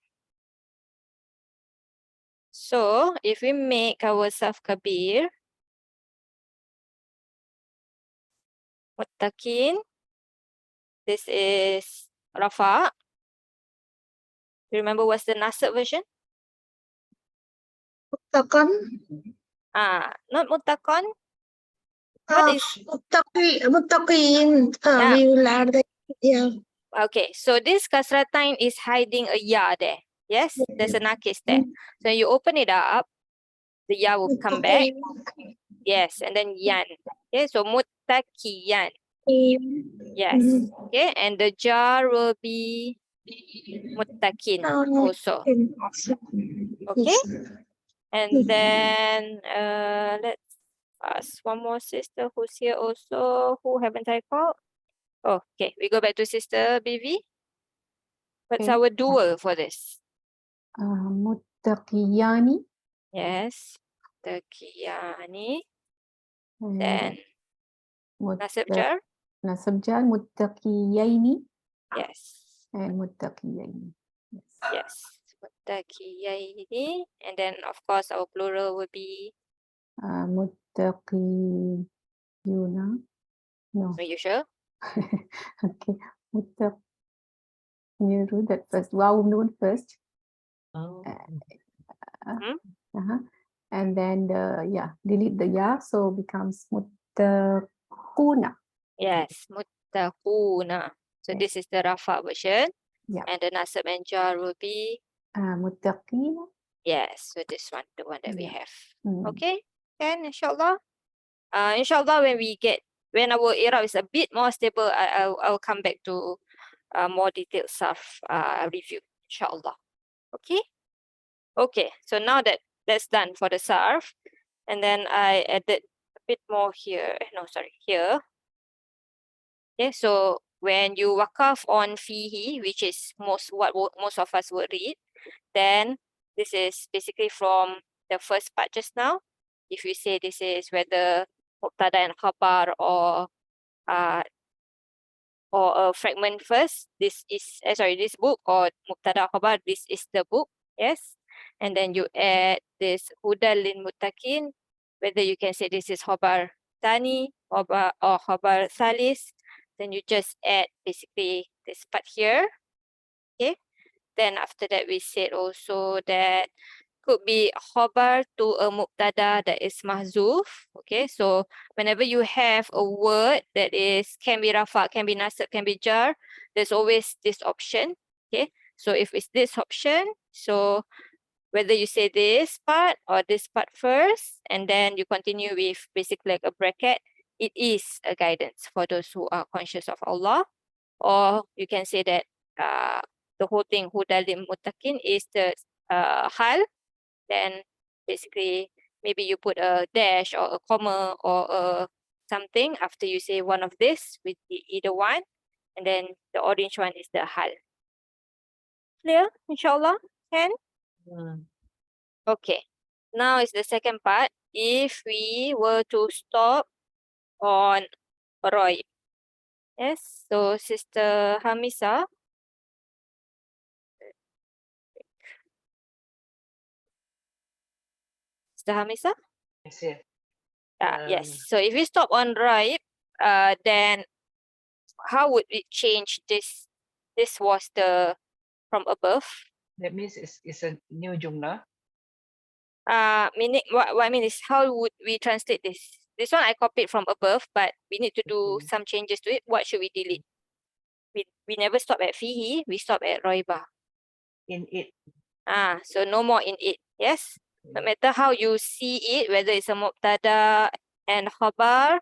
[SPEAKER 1] So if we make our Saf Kabir, Muttaqin, this is rafa. Remember what's the nasab version?
[SPEAKER 6] Muttaqan.
[SPEAKER 1] Not muttaqan. What is?
[SPEAKER 6] Muttaqin.
[SPEAKER 1] Yeah.
[SPEAKER 6] We will add the yeah.
[SPEAKER 1] Okay, so this kasratain is hiding a ya there. Yes, there's a nakis there. So you open it up, the ya will come back. Yes, and then yan. Okay, so muttaqiyan. Yes. Okay, and the jar will be muttaqin also. Okay, and then let's ask one more sister who's here also, who haven't I called? Oh, okay, we go back to sister Bibi. What's
[SPEAKER 2] Okay.
[SPEAKER 1] our dual for this?
[SPEAKER 2] Muttaqiyani.
[SPEAKER 1] Yes, muttaqiyani.
[SPEAKER 2] And
[SPEAKER 1] Then nasab jar.
[SPEAKER 2] nasab jar muttaqiyaini
[SPEAKER 1] Yes.
[SPEAKER 2] and muttaqiyaini. Yes.
[SPEAKER 1] Yes. Muttaqiyaini. And then of course our plural will be.
[SPEAKER 2] Muttaqiyuna. No.
[SPEAKER 1] Are you sure?
[SPEAKER 2] Okay. Muttaq. You do that first. Wow, noon first.
[SPEAKER 4] Oh.
[SPEAKER 2] And then delete the ya, so becomes muttaquna.
[SPEAKER 1] Yes, muttaquna. So
[SPEAKER 2] Yes.
[SPEAKER 1] this is the rafa version.
[SPEAKER 2] Yeah.
[SPEAKER 1] And the nasab and jar will be.
[SPEAKER 2] Muttaqina.
[SPEAKER 1] Yes, so this one, the one that we
[SPEAKER 2] Yeah.
[SPEAKER 1] have.
[SPEAKER 2] Mm.
[SPEAKER 1] Okay, and inshallah. Inshallah, when our Iraab is a bit more stable, I'll come back to more detailed Sarf review, inshallah. Okay. Okay. So now that's done for the Sarf, and then I added a bit more here. No, sorry, here. Okay. So when you wakaf on fihi, which is most of us would read, then this is basically from the first part just now. If you say this is whether mubtada and khabar or a fragment first, this is this book, or mubtada khabar, this is the book. Yes, and then you add this hudal lil muttaqin, whether you can say this is khabar tani or khabar salis, then you just add basically this part here. Okay, then after that we said also that could be khabar to a mubtada that is mahzuf. Okay, so whenever you have a word that can be rafa, can be nasab, can be jar, there's always this option. Okay, so if it's this option, so whether you say this part or this part first, and then you continue with basically like a bracket, it is a guidance for those who are conscious of Allah. Or you can say that the whole thing, hudal lil muttaqin, is the hal. Then basically maybe you put a dash or a comma or a something after you say one of this with either one, and then the orange one is the hal. Clear, inshallah? Can?
[SPEAKER 4] Yeah.
[SPEAKER 1] Okay. Now is the second part. if we were to stop on Roy. Yes, so Sister Hamisa. Sister Hamisa?
[SPEAKER 3] Yes, yes.
[SPEAKER 1] Yes. So if we stop on Roy, then how would we change this? This was the from above.
[SPEAKER 3] That means it's a new jumlah.
[SPEAKER 1] Meaning what I mean is how would we translate this? This one I copied from above, but we need to do
[SPEAKER 3] Okay.
[SPEAKER 1] some changes to it. What should we delete? We never stop at fihi, we stop at roiba.
[SPEAKER 3] In it.
[SPEAKER 1] So no more in it. Yes. No matter how you see it, whether it's a mubtada and khabar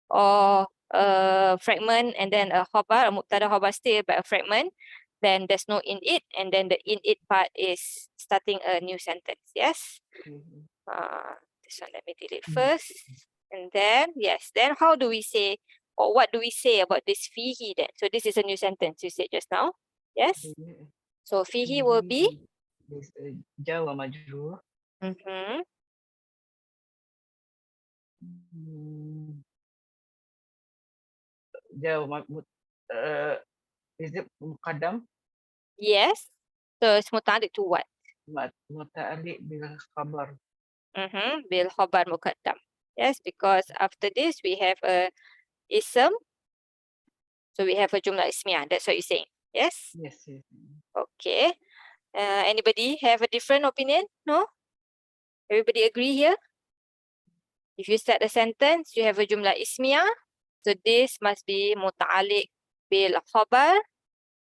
[SPEAKER 1] or a fragment and then a khabar, a mubtada khabar still but a fragment, then there's no in it, and then the in it part is starting a new sentence. Yes.
[SPEAKER 3] Mhm.
[SPEAKER 1] This one let me delete first. And then yes, then how do we say, or what do we say about this fihi then? So this is a new sentence you said just now. Yes.
[SPEAKER 3] Okay.
[SPEAKER 1] So fihi will be
[SPEAKER 3] This jar wa majrur. Jar wa is it muqaddam?
[SPEAKER 1] yes. So it's muta'alliq to what?
[SPEAKER 3] Muta'alliq bil khabar.
[SPEAKER 1] Bil khabar muqaddam. Yes, because after this we have a ism. So we have a jumlah ismiyah. That's what you're saying. Yes.
[SPEAKER 3] Yes, yes.
[SPEAKER 1] Okay. Anybody have a different opinion? No? Everybody agree here? If you start a sentence, you have a jumlah ismiyah. So this must be muta'alliq bil khabar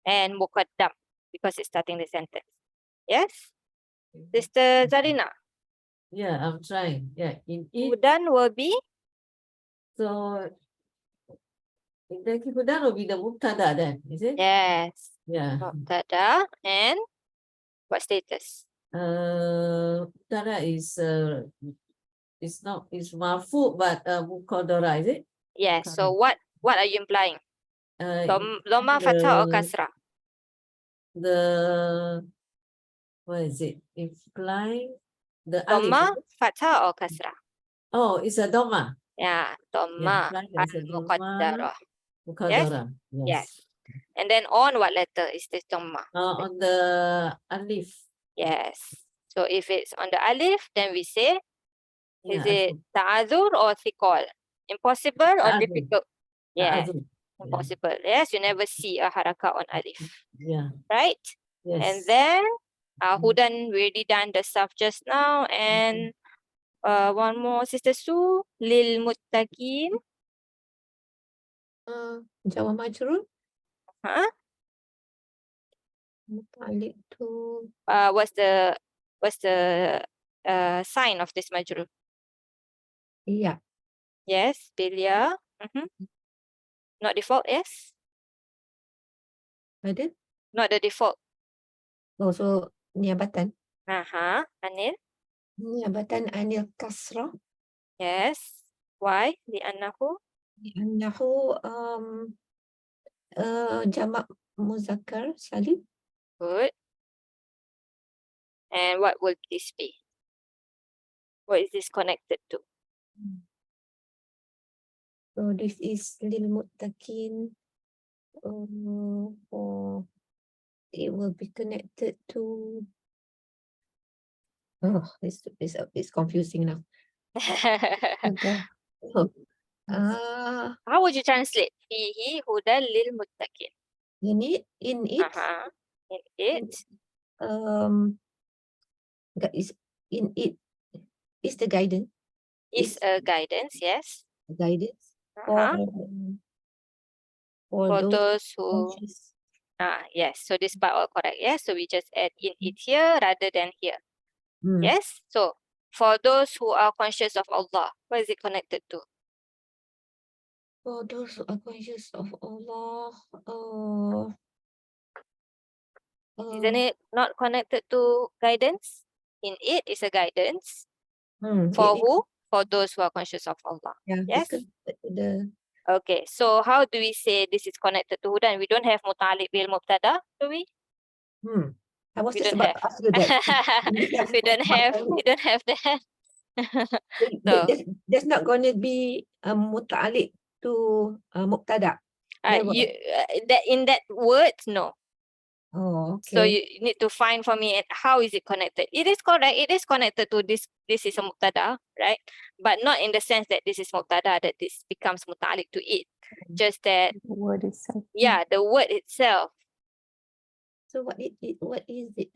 [SPEAKER 1] and muqaddam because it's starting the sentence. Yes? Sister Zarina,
[SPEAKER 4] Yeah, I'm trying. Yeah, in it.
[SPEAKER 1] Hudan will be?
[SPEAKER 4] So in the Hudan will be the mubtada then, is it?
[SPEAKER 1] Yes.
[SPEAKER 4] Yeah.
[SPEAKER 1] Mubtada and what status?
[SPEAKER 4] Mubtada is not is marfu but muqaddara, is it?
[SPEAKER 1] Yes. So what are you implying? Dhamma, fathah or kasrah?
[SPEAKER 4] The what is it? Implying the alif.
[SPEAKER 1] Dhamma, fathah or kasrah?
[SPEAKER 4] Oh, it's a dhamma.
[SPEAKER 1] Yeah, dhamma
[SPEAKER 4] implying there's a
[SPEAKER 1] al-muqaddarah.
[SPEAKER 4] Muqaddara.
[SPEAKER 1] Yes. And then on what letter is this dhamma?
[SPEAKER 4] On the alif.
[SPEAKER 1] Yes. So if it's on the alif, then we say, is
[SPEAKER 4] Yeah,
[SPEAKER 1] it ta'adhur or thiqal? Impossible or
[SPEAKER 4] Ta'adhur.
[SPEAKER 1] difficult? Yes.
[SPEAKER 4] Ta'adhur.
[SPEAKER 1] Impossible. Yes, you never see a harakah on alif.
[SPEAKER 4] Yeah.
[SPEAKER 1] Right?
[SPEAKER 4] Yes.
[SPEAKER 1] And then Hudan, we already done the stuff just now. And one more, Sister Su, lil muttaqin.
[SPEAKER 2] Jawa majrur.
[SPEAKER 1] Huh?
[SPEAKER 2] Muta'alliq to
[SPEAKER 1] What's the sign of this majrur?
[SPEAKER 2] yeah.
[SPEAKER 1] Yes, bilia. Not default, yes?
[SPEAKER 2] Ada.
[SPEAKER 1] Not the default.
[SPEAKER 2] Oh, so niabatan.
[SPEAKER 1] Anil.
[SPEAKER 2] Niabatan anil kasrah.
[SPEAKER 1] Yes. Why? Li'annahu.
[SPEAKER 2] Li'annahu jamak muzakkar salim.
[SPEAKER 1] Good. And what will this be? What is this connected to?
[SPEAKER 2] So this is lil muttaqin. It will be connected to. Oh, it's confusing now. Okay.
[SPEAKER 1] How would you translate? Fihi hudan lil muttaqin.
[SPEAKER 2] In it,
[SPEAKER 1] In it.
[SPEAKER 2] Is in it is the guidance.
[SPEAKER 1] Is a guidance, yes.
[SPEAKER 2] Guidance
[SPEAKER 1] For
[SPEAKER 2] for
[SPEAKER 1] those who
[SPEAKER 2] conscious.
[SPEAKER 1] yes. So this part all correct. Yes. So we just add in it here rather than here.
[SPEAKER 2] Mm.
[SPEAKER 1] Yes. So for those who are conscious of Allah, what is it connected to?
[SPEAKER 2] For those who are conscious of Allah,
[SPEAKER 1] Isn't it not connected to guidance? In it is a guidance. For who? For those who are conscious of Allah.
[SPEAKER 2] Yeah,
[SPEAKER 1] Yes.
[SPEAKER 2] it's connected to the
[SPEAKER 1] Okay. So how do we say this is connected to hudan? We don't have muta'alliq bil mubtada, do we?
[SPEAKER 2] I was
[SPEAKER 1] We
[SPEAKER 2] just
[SPEAKER 1] don't
[SPEAKER 2] about
[SPEAKER 1] have.
[SPEAKER 2] to ask you that.
[SPEAKER 1] We don't have that. So
[SPEAKER 7] There's not going to be muta'alliq to mubtada. Never.
[SPEAKER 1] that in that word, no.
[SPEAKER 7] Oh,
[SPEAKER 1] So
[SPEAKER 7] okay.
[SPEAKER 1] you need to find for me how is it connected. It is correct. It is connected to this. This is a mubtada, right? But not in the sense that this is mubtada, that this becomes muta'alliq to it. Just that,
[SPEAKER 2] The word itself.
[SPEAKER 1] yeah, the word itself.
[SPEAKER 7] So what is it?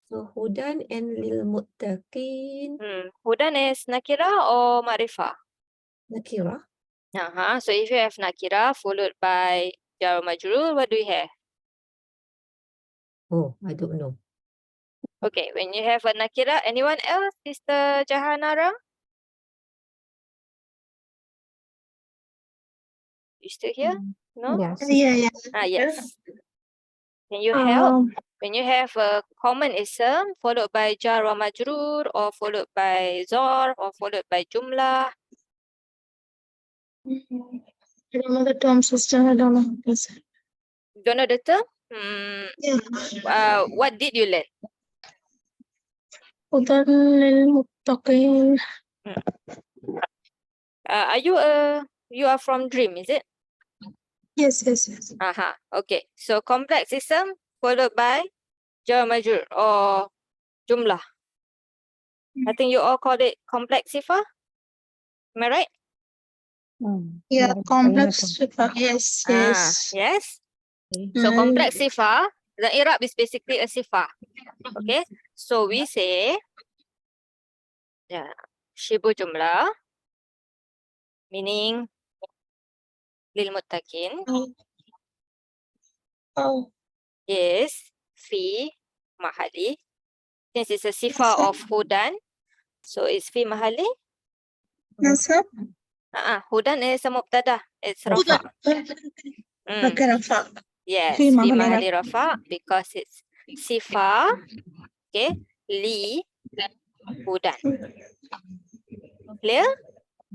[SPEAKER 7] So hudan and lil muttaqin
[SPEAKER 1] Hudan is nakira or ma'rifah?
[SPEAKER 7] nakira.
[SPEAKER 1] So if you have nakira followed by jar majrur, what do you have?
[SPEAKER 7] Oh, I don't know.
[SPEAKER 1] Okay, when you have a nakira, anyone else? Sister Jahanara? You still here? No?
[SPEAKER 2] Yes.
[SPEAKER 6] Yeah.
[SPEAKER 1] Yes. Can you help?
[SPEAKER 6] Um,
[SPEAKER 1] When you have a common ism followed by jar wa majrur or followed by zarf or followed by jumlah.
[SPEAKER 6] I don't know the term, sister. I don't know. Please.
[SPEAKER 1] Don't know the term?
[SPEAKER 6] Yeah.
[SPEAKER 1] What did you learn?
[SPEAKER 6] Hudan lil muttaqin.
[SPEAKER 1] You are from Dream, is it?
[SPEAKER 6] Yes.
[SPEAKER 1] Okay. So complex ism followed by jar majrur or jumlah. I think you all called it complex sifa. Am I right?
[SPEAKER 6] Yeah,
[SPEAKER 2] Right.
[SPEAKER 6] complex. Yes.
[SPEAKER 1] Yes.
[SPEAKER 7] Okay.
[SPEAKER 1] So complex sifa, the Iraab is basically a sifa. Okay. So we say, Syibhul Jumlah, meaning lil muttaqin,
[SPEAKER 6] Oh.
[SPEAKER 1] is fi mahali. Since it's a sifa of hudan, so it's fi mahali.
[SPEAKER 6] Yes, sir.
[SPEAKER 1] Hudan is a mubtada. It's rafa.
[SPEAKER 6] Okay, Rafa.
[SPEAKER 1] Yes,
[SPEAKER 6] Fi
[SPEAKER 1] fi
[SPEAKER 6] mahali
[SPEAKER 1] mahali rafa because it's sifa, okay, li hudan. Clear?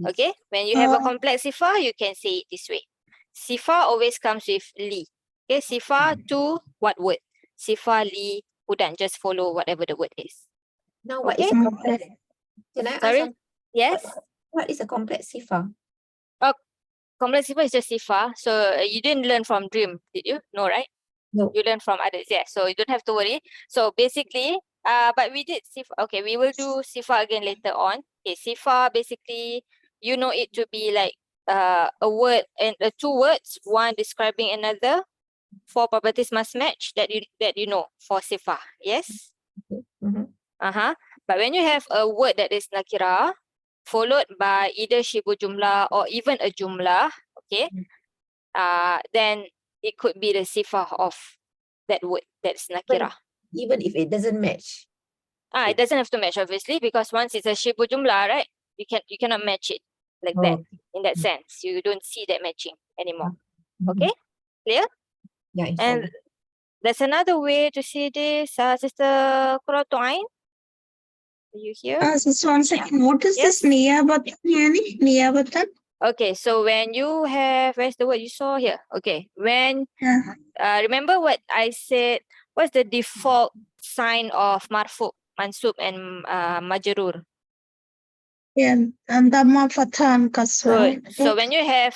[SPEAKER 1] Okay. When you have a complex sifa, you can say it this way. Sifa always comes with li. Okay, sifa to what word? Sifa li hudan. Just follow whatever the word is.
[SPEAKER 7] Now what
[SPEAKER 1] Okay.
[SPEAKER 7] is a complex? Can I ask
[SPEAKER 1] Sorry?
[SPEAKER 7] something?
[SPEAKER 1] Yes.
[SPEAKER 7] What is a complex sifa?
[SPEAKER 1] Complex sifa is just sifa. So you didn't learn from Dream, did you? No, right?
[SPEAKER 7] No.
[SPEAKER 1] You learn from others. Yeah. So you don't have to worry. So basically, but we did sifa. Okay, we will do sifa again later on. Okay, sifa basically, you know it to be like a word and two words, one describing another. Four properties must match that you know for sifa. Yes. But when you have a word that is nakira followed by either Syibhul Jumlah or even a jumlah, okay, then it could be the sifa of that word that's nakira.
[SPEAKER 7] Even if it doesn't match.
[SPEAKER 1] It doesn't have to match obviously because once it's a Syibhul Jumlah, right? You cannot match it like that. In that sense, you don't see that matching anymore. Okay, clear?
[SPEAKER 7] Yeah.
[SPEAKER 1] And there's another way to see this, Sister Qurratu Ain. Are you here?
[SPEAKER 6] Sister, 1 second. What is
[SPEAKER 1] Yes.
[SPEAKER 6] this niyabatan? Yani? Niyabatan?
[SPEAKER 1] Okay, so when you have, where's the word you saw here? Okay, when remember what I said, what's the default sign of marfu, mansub and majrur?
[SPEAKER 6] Yeah, and Dhamma Fatha and Kasra.
[SPEAKER 1] Good. So when you have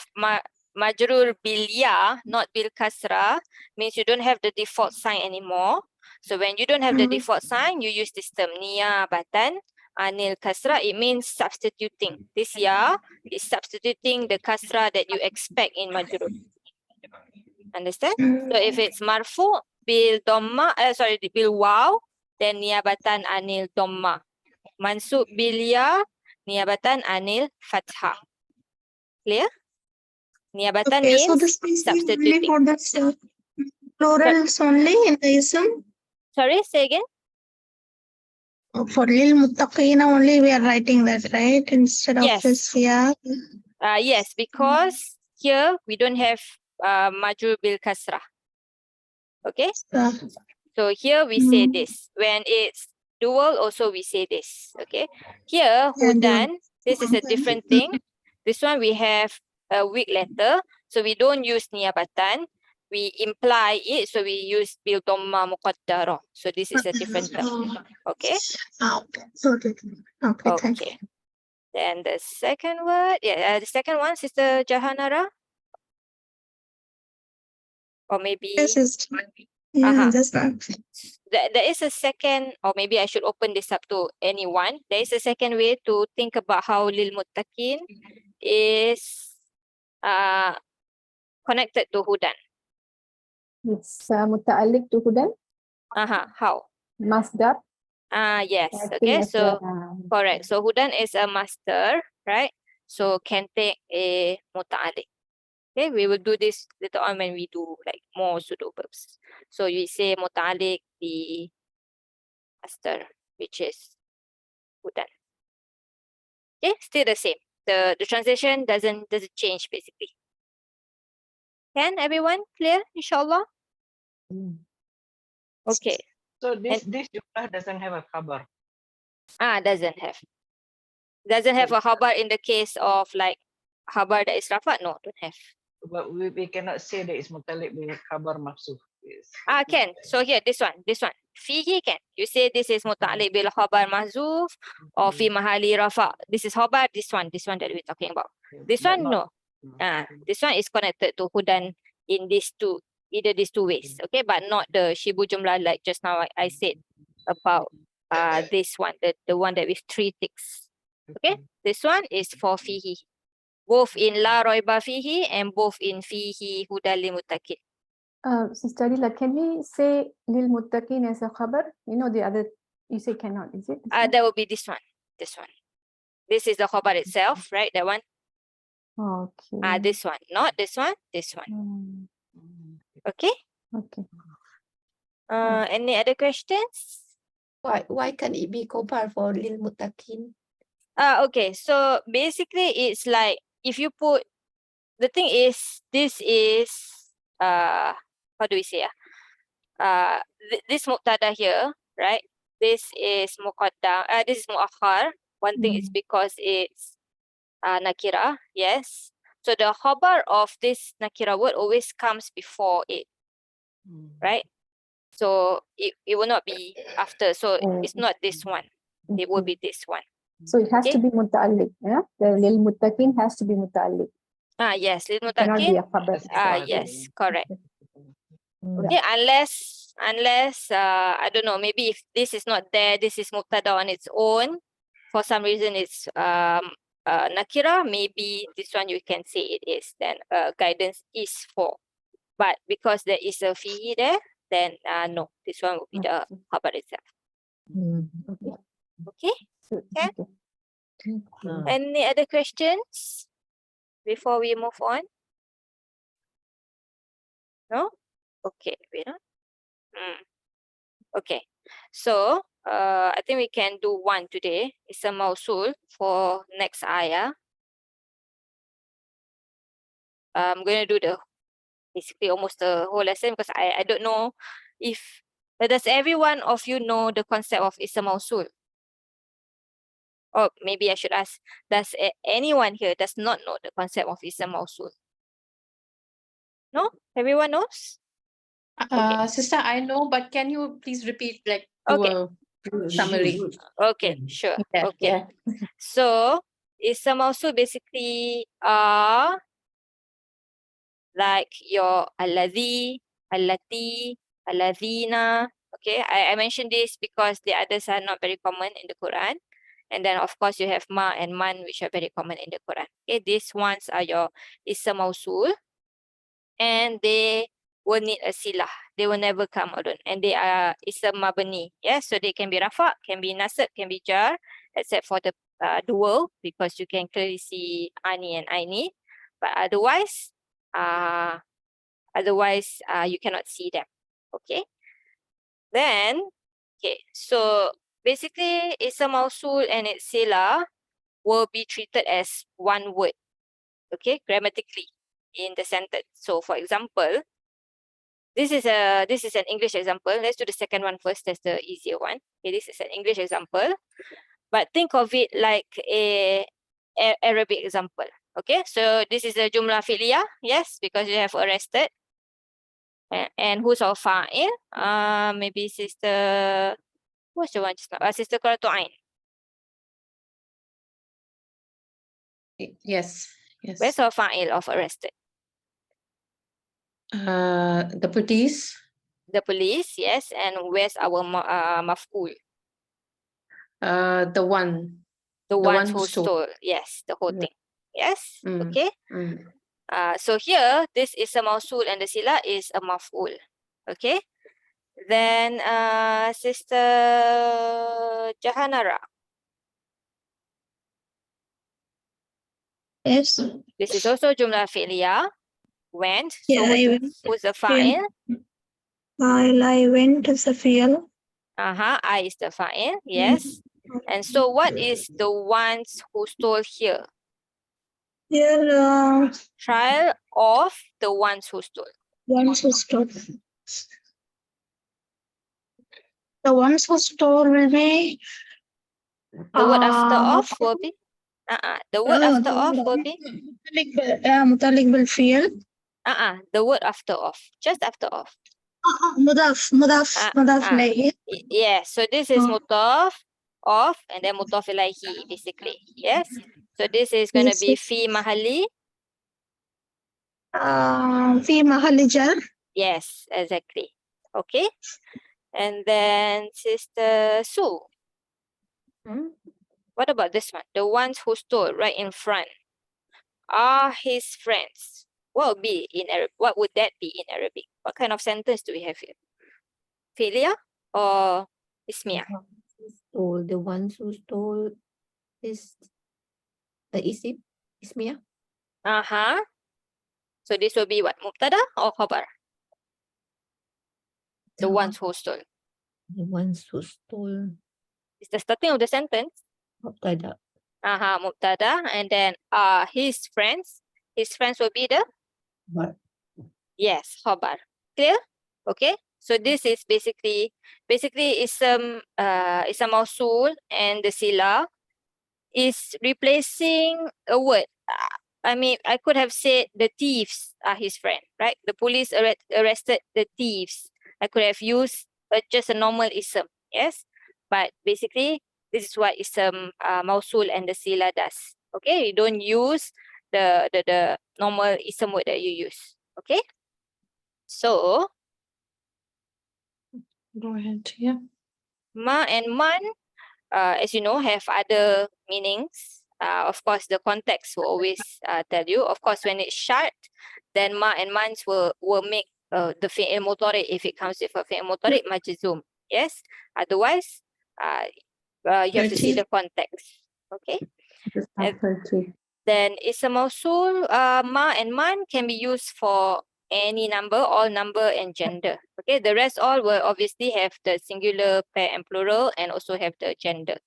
[SPEAKER 1] majrur bil ya, not bil kasra, means you don't have the default sign anymore. So when you don't have the default sign, you use this term niyabatan anil kasra. It means substituting. This ya is substituting the kasra that you expect in majrur. Understand? So if it's marfu bil dhamma, bil waw, then niyabatan anil dhamma. Mansub bil ya, niyabatan anil fathah. Clear? Niyabatan
[SPEAKER 6] Okay, so
[SPEAKER 1] means
[SPEAKER 6] this is only
[SPEAKER 1] substituting.
[SPEAKER 6] for the plurals only in the ism.
[SPEAKER 1] Sorry, say again.
[SPEAKER 6] For lil muttaqina only we are writing that, right? Instead of
[SPEAKER 1] Yes.
[SPEAKER 6] this, yeah.
[SPEAKER 1] Yes, because here we don't have majrur bil kasrah. Okay? So here we say this. When it's dual, also we say this. Okay? Here, hudan, this is a different thing. This one we have a weak letter, so we don't use niyabatan. we imply it, so we use bil dhamma muqaddarah. So this is a different term. Okay.
[SPEAKER 6] Okay. Okay. Thank you.
[SPEAKER 1] Okay. Then the second word, the second one, Sister Jahanara, or maybe
[SPEAKER 6] Yes, yeah, that's right.
[SPEAKER 1] there is a second, or maybe I should open this up to anyone. There is a second way to think about how lil muttaqin is connected to hudan.
[SPEAKER 2] It's muta'alliq to hudan.
[SPEAKER 1] How?
[SPEAKER 2] Masdar.
[SPEAKER 1] Yes.
[SPEAKER 2] acting
[SPEAKER 1] Okay.
[SPEAKER 2] as
[SPEAKER 1] So
[SPEAKER 2] a,
[SPEAKER 1] correct. So hudan is a master, right? So can take a muta'alliq. Okay, we will do this later on when we do like more pseudo verbs. So you say muta'alliq the master, which is hudan. Okay, still the same. The translation doesn't change basically. Can everyone clear? Inshallah. Okay.
[SPEAKER 3] So this jumlah doesn't have a khabar.
[SPEAKER 1] Doesn't have. Doesn't have a khabar in the case of like khabar that is rafa. No, don't have.
[SPEAKER 3] But we cannot say that it's mutalik with khabar mafsuf. Yes.
[SPEAKER 1] Can. So here, this one. Fihi can. You say this is muta'alliq bil khabar mahzuf or fi mahali rafa. This is khabar, this one that we're talking about. This
[SPEAKER 3] But
[SPEAKER 1] one,
[SPEAKER 3] not-
[SPEAKER 1] no. This one is connected to hudan in either these two ways. Okay, but not the Syibhul Jumlah like just now I said about this one, the one that with 3 ticks. Okay, this one is for fihi. Both in la roiba fihi and both in fihi hudan lil muttaqin.
[SPEAKER 2] Sister Adila, can we say lil muttaqin as a khabar? You know the other, you say cannot, is it?
[SPEAKER 1] That will be this one. This is the khabar itself, right? That one.
[SPEAKER 2] Okay.
[SPEAKER 1] This one, not this one, this one. Okay.
[SPEAKER 2] Okay.
[SPEAKER 1] Any other questions?
[SPEAKER 7] Why can it be khabar for lil muttaqin?
[SPEAKER 1] Okay. So basically, it's like if you put, the thing is, this is how do we say this mubtada here, right? This is muqaddam. This is muakhar. One thing is because it's nakira, yes. So the khabar of this nakira word always comes before it, right? So it will not be after. So it's not this one. It will be this one.
[SPEAKER 2] So it has
[SPEAKER 1] Okay.
[SPEAKER 2] to be muta'alliq, yeah? The lil muttaqin has to be muta'alliq.
[SPEAKER 1] Yes, lil
[SPEAKER 2] It cannot be
[SPEAKER 1] muttaqin.
[SPEAKER 2] a khabar.
[SPEAKER 1] Yes, correct.
[SPEAKER 2] Yeah.
[SPEAKER 1] Okay, unless I don't know, maybe if this is not there, this is mubtada on its own. For some reason it's nakira, maybe this one you can say it is, then guidance is for. But because there is a fihi there, then no, this one will be the khabar itself.
[SPEAKER 2] Okay.
[SPEAKER 1] Okay.
[SPEAKER 2] Good.
[SPEAKER 1] Okay.
[SPEAKER 2] Okay.
[SPEAKER 1] Any other questions before we move on? No? Okay, wait on. Okay. So I think we can do one today. It's a mawsool for next ayah. I'm going to do basically almost the whole lesson because I don't know if, does every one of you know the concept of Ism Mawsool? Or maybe I should ask, does anyone here does not know the concept of Ism Mawsool? No? Everyone knows?
[SPEAKER 5] Sister, I know, but can you please repeat like
[SPEAKER 1] Okay.
[SPEAKER 5] a summary?
[SPEAKER 1] Okay, sure.
[SPEAKER 5] Yeah,
[SPEAKER 1] Okay.
[SPEAKER 5] yeah.
[SPEAKER 1] So Ism Mawsool basically like your alladhi, allati, alladhina. Okay, I mentioned this because the others are not very common in the Quran. And then of course you have ma and man, which are very common in the Quran. Okay, these ones are your Ism Mawsool. And they will need a silah. They will never come alone. And they are Ism Mabni. Yeah, so they can be rafa, can be nasab, can be jar, except for the dual, because you can clearly see ani and aini. But otherwise, you cannot see them. Okay. Then, okay, so basically Ism Mawsool and its sila will be treated as one word. Okay, grammatically in the sentence. So for example, this is an English example. Let's do the second one first. That's the easier one. Okay, this is an English example. But think of it like a Arabic example. Okay, so this is a jumlah fi'liyah, yes, because you have arrested. And who's our fa'il? Maybe sister, what's the one just now? Sister Qaratu Ain.
[SPEAKER 5] Yes.
[SPEAKER 1] Where's our fa'il of arrested?
[SPEAKER 5] The police.
[SPEAKER 1] The police, yes. And where's our maf'ul?
[SPEAKER 5] The one.
[SPEAKER 1] The
[SPEAKER 5] The
[SPEAKER 1] ones
[SPEAKER 5] one who
[SPEAKER 1] who
[SPEAKER 5] stole.
[SPEAKER 1] stole. Yes, the whole
[SPEAKER 5] Yeah.
[SPEAKER 1] thing. Yes, okay.
[SPEAKER 5] Mm.
[SPEAKER 1] So here, this is a mawsool and the sila is a maf'ul. Okay. Then Sister Jahanara.
[SPEAKER 6] Yes.
[SPEAKER 1] This is also jumlah fi'liyah. Went.
[SPEAKER 6] Yeah,
[SPEAKER 1] So
[SPEAKER 6] I went.
[SPEAKER 1] who's the fa'il?
[SPEAKER 6] I went to the field.
[SPEAKER 1] I is the fa'il. Yes. And so what is the ones who stole here?
[SPEAKER 6] Here,
[SPEAKER 1] Trial of the ones who stole.
[SPEAKER 6] ones who stole. The ones who stole will be.
[SPEAKER 1] The word after
[SPEAKER 6] Uh,
[SPEAKER 1] of will be? The word after of will be?
[SPEAKER 6] متعلق بالفعل.
[SPEAKER 1] The word after of. Just after of.
[SPEAKER 6] مضاف إليه.
[SPEAKER 1] Yeah, so this is mutaf of and then mutaf ilaihi basically. Yes. So this is going to be fi mahali.
[SPEAKER 6] في محل جر.
[SPEAKER 1] Yes, exactly. Okay. And then Sister Sue. What about this one? The ones who stole right in front are his friends. What would be in Arabic? What would that be in Arabic? What kind of sentence do we have here? Filia or ismiyah?
[SPEAKER 7] Stole, the ones who stole is the isim, ismiyah.
[SPEAKER 1] So this will be what? Mubtada or khabar? The ones who stole.
[SPEAKER 7] The ones who stole.
[SPEAKER 1] It's the starting of the sentence.
[SPEAKER 7] Mubtada.
[SPEAKER 1] Mubtada. And then his friends. His friends will be the?
[SPEAKER 7] Khabar.
[SPEAKER 1] Yes, khabar. Clear? Okay. So this is basically ism mawsool and the sila is replacing a word. I mean, I could have said the thieves are his friend, right? The police arrested the thieves. I could have used just a normal ism, yes? But basically, this is what ism mawsool and the sila does. Okay, you don't use the normal ism word that you use. Okay? So,
[SPEAKER 5] Go ahead. Yeah.
[SPEAKER 1] ma and man, as you know, have other meanings. Of course, the context will always tell you. Of course, when it's short, then ma and mans will make the fi'il mudhari, if it comes with a fi'il mudhari, majzum. Yes. Otherwise, you have to see the context. Okay. Then ism mawsool, ma and man can be used for any number, all number and gender. Okay, the rest all will obviously have the singular, pair and plural and also have the gender.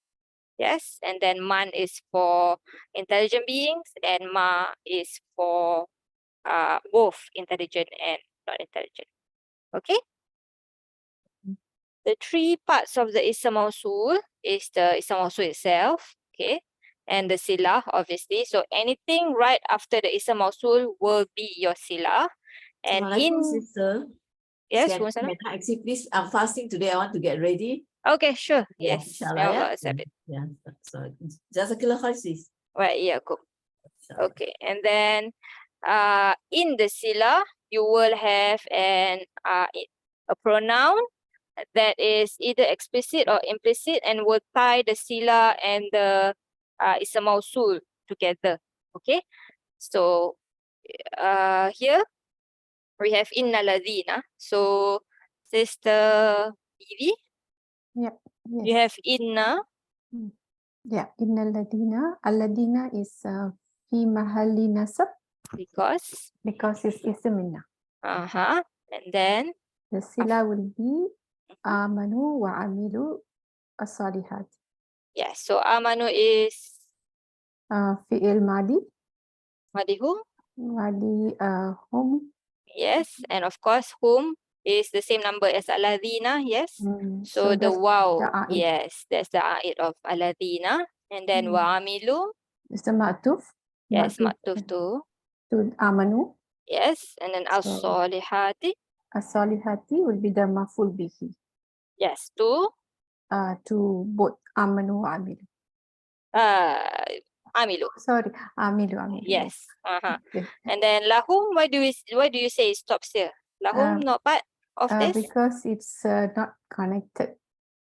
[SPEAKER 1] Yes, and then man is for intelligent beings and ma is for both intelligent and not intelligent. Okay. The three parts of the ism mawsool is the ism mawsool itself. Okay. And the sila, obviously. So anything right after the ism mawsool will be your sila. And
[SPEAKER 4] sister.
[SPEAKER 1] Yes,
[SPEAKER 4] can I actually please? I'm fasting today. I want to get ready.
[SPEAKER 1] Okay, sure.
[SPEAKER 4] Yeah,
[SPEAKER 1] Yes.
[SPEAKER 4] inshallah,
[SPEAKER 1] Yeah.
[SPEAKER 4] So Jazakallah khair, sis.
[SPEAKER 1] Right, yeah, cool. Okay, and then in the sila, you will have a pronoun that is either explicit or implicit and will tie the sila and the ism mawsool together. Okay, so here we have inna ladina. So Sister Evie,
[SPEAKER 2] Yeah. Yes.
[SPEAKER 1] you have inna.
[SPEAKER 2] Yeah. Inna ladina. Alladina is fi mahalli nasab
[SPEAKER 1] Because
[SPEAKER 2] it's ism inna.
[SPEAKER 1] And then
[SPEAKER 2] The sila will be amanu wa amilu as-salihat.
[SPEAKER 1] yes, so amanu is
[SPEAKER 2] Fi'il madi.
[SPEAKER 1] madihu.
[SPEAKER 2] Madi hum.
[SPEAKER 1] Yes, and of course whom is the same number as aladina. Yes. So the
[SPEAKER 2] that's
[SPEAKER 1] wow,
[SPEAKER 2] the a'id.
[SPEAKER 1] yes, that's the a'id of aladina. And then wa amilu,
[SPEAKER 2] It's the ma'tuf.
[SPEAKER 1] yes, ma'tuf to
[SPEAKER 2] To amanu.
[SPEAKER 1] yes, and then
[SPEAKER 2] So-
[SPEAKER 1] as-salihati.
[SPEAKER 2] As-salihati will be the maf'ul bihi.
[SPEAKER 1] Yes, to
[SPEAKER 2] To both amanu wa amilu.
[SPEAKER 1] amilu.
[SPEAKER 2] Sorry, amilu.
[SPEAKER 1] Yes.
[SPEAKER 2] Okay.
[SPEAKER 1] And then lahum, why do you say it stops here? Lahum not part of this?
[SPEAKER 2] Because it's not connected.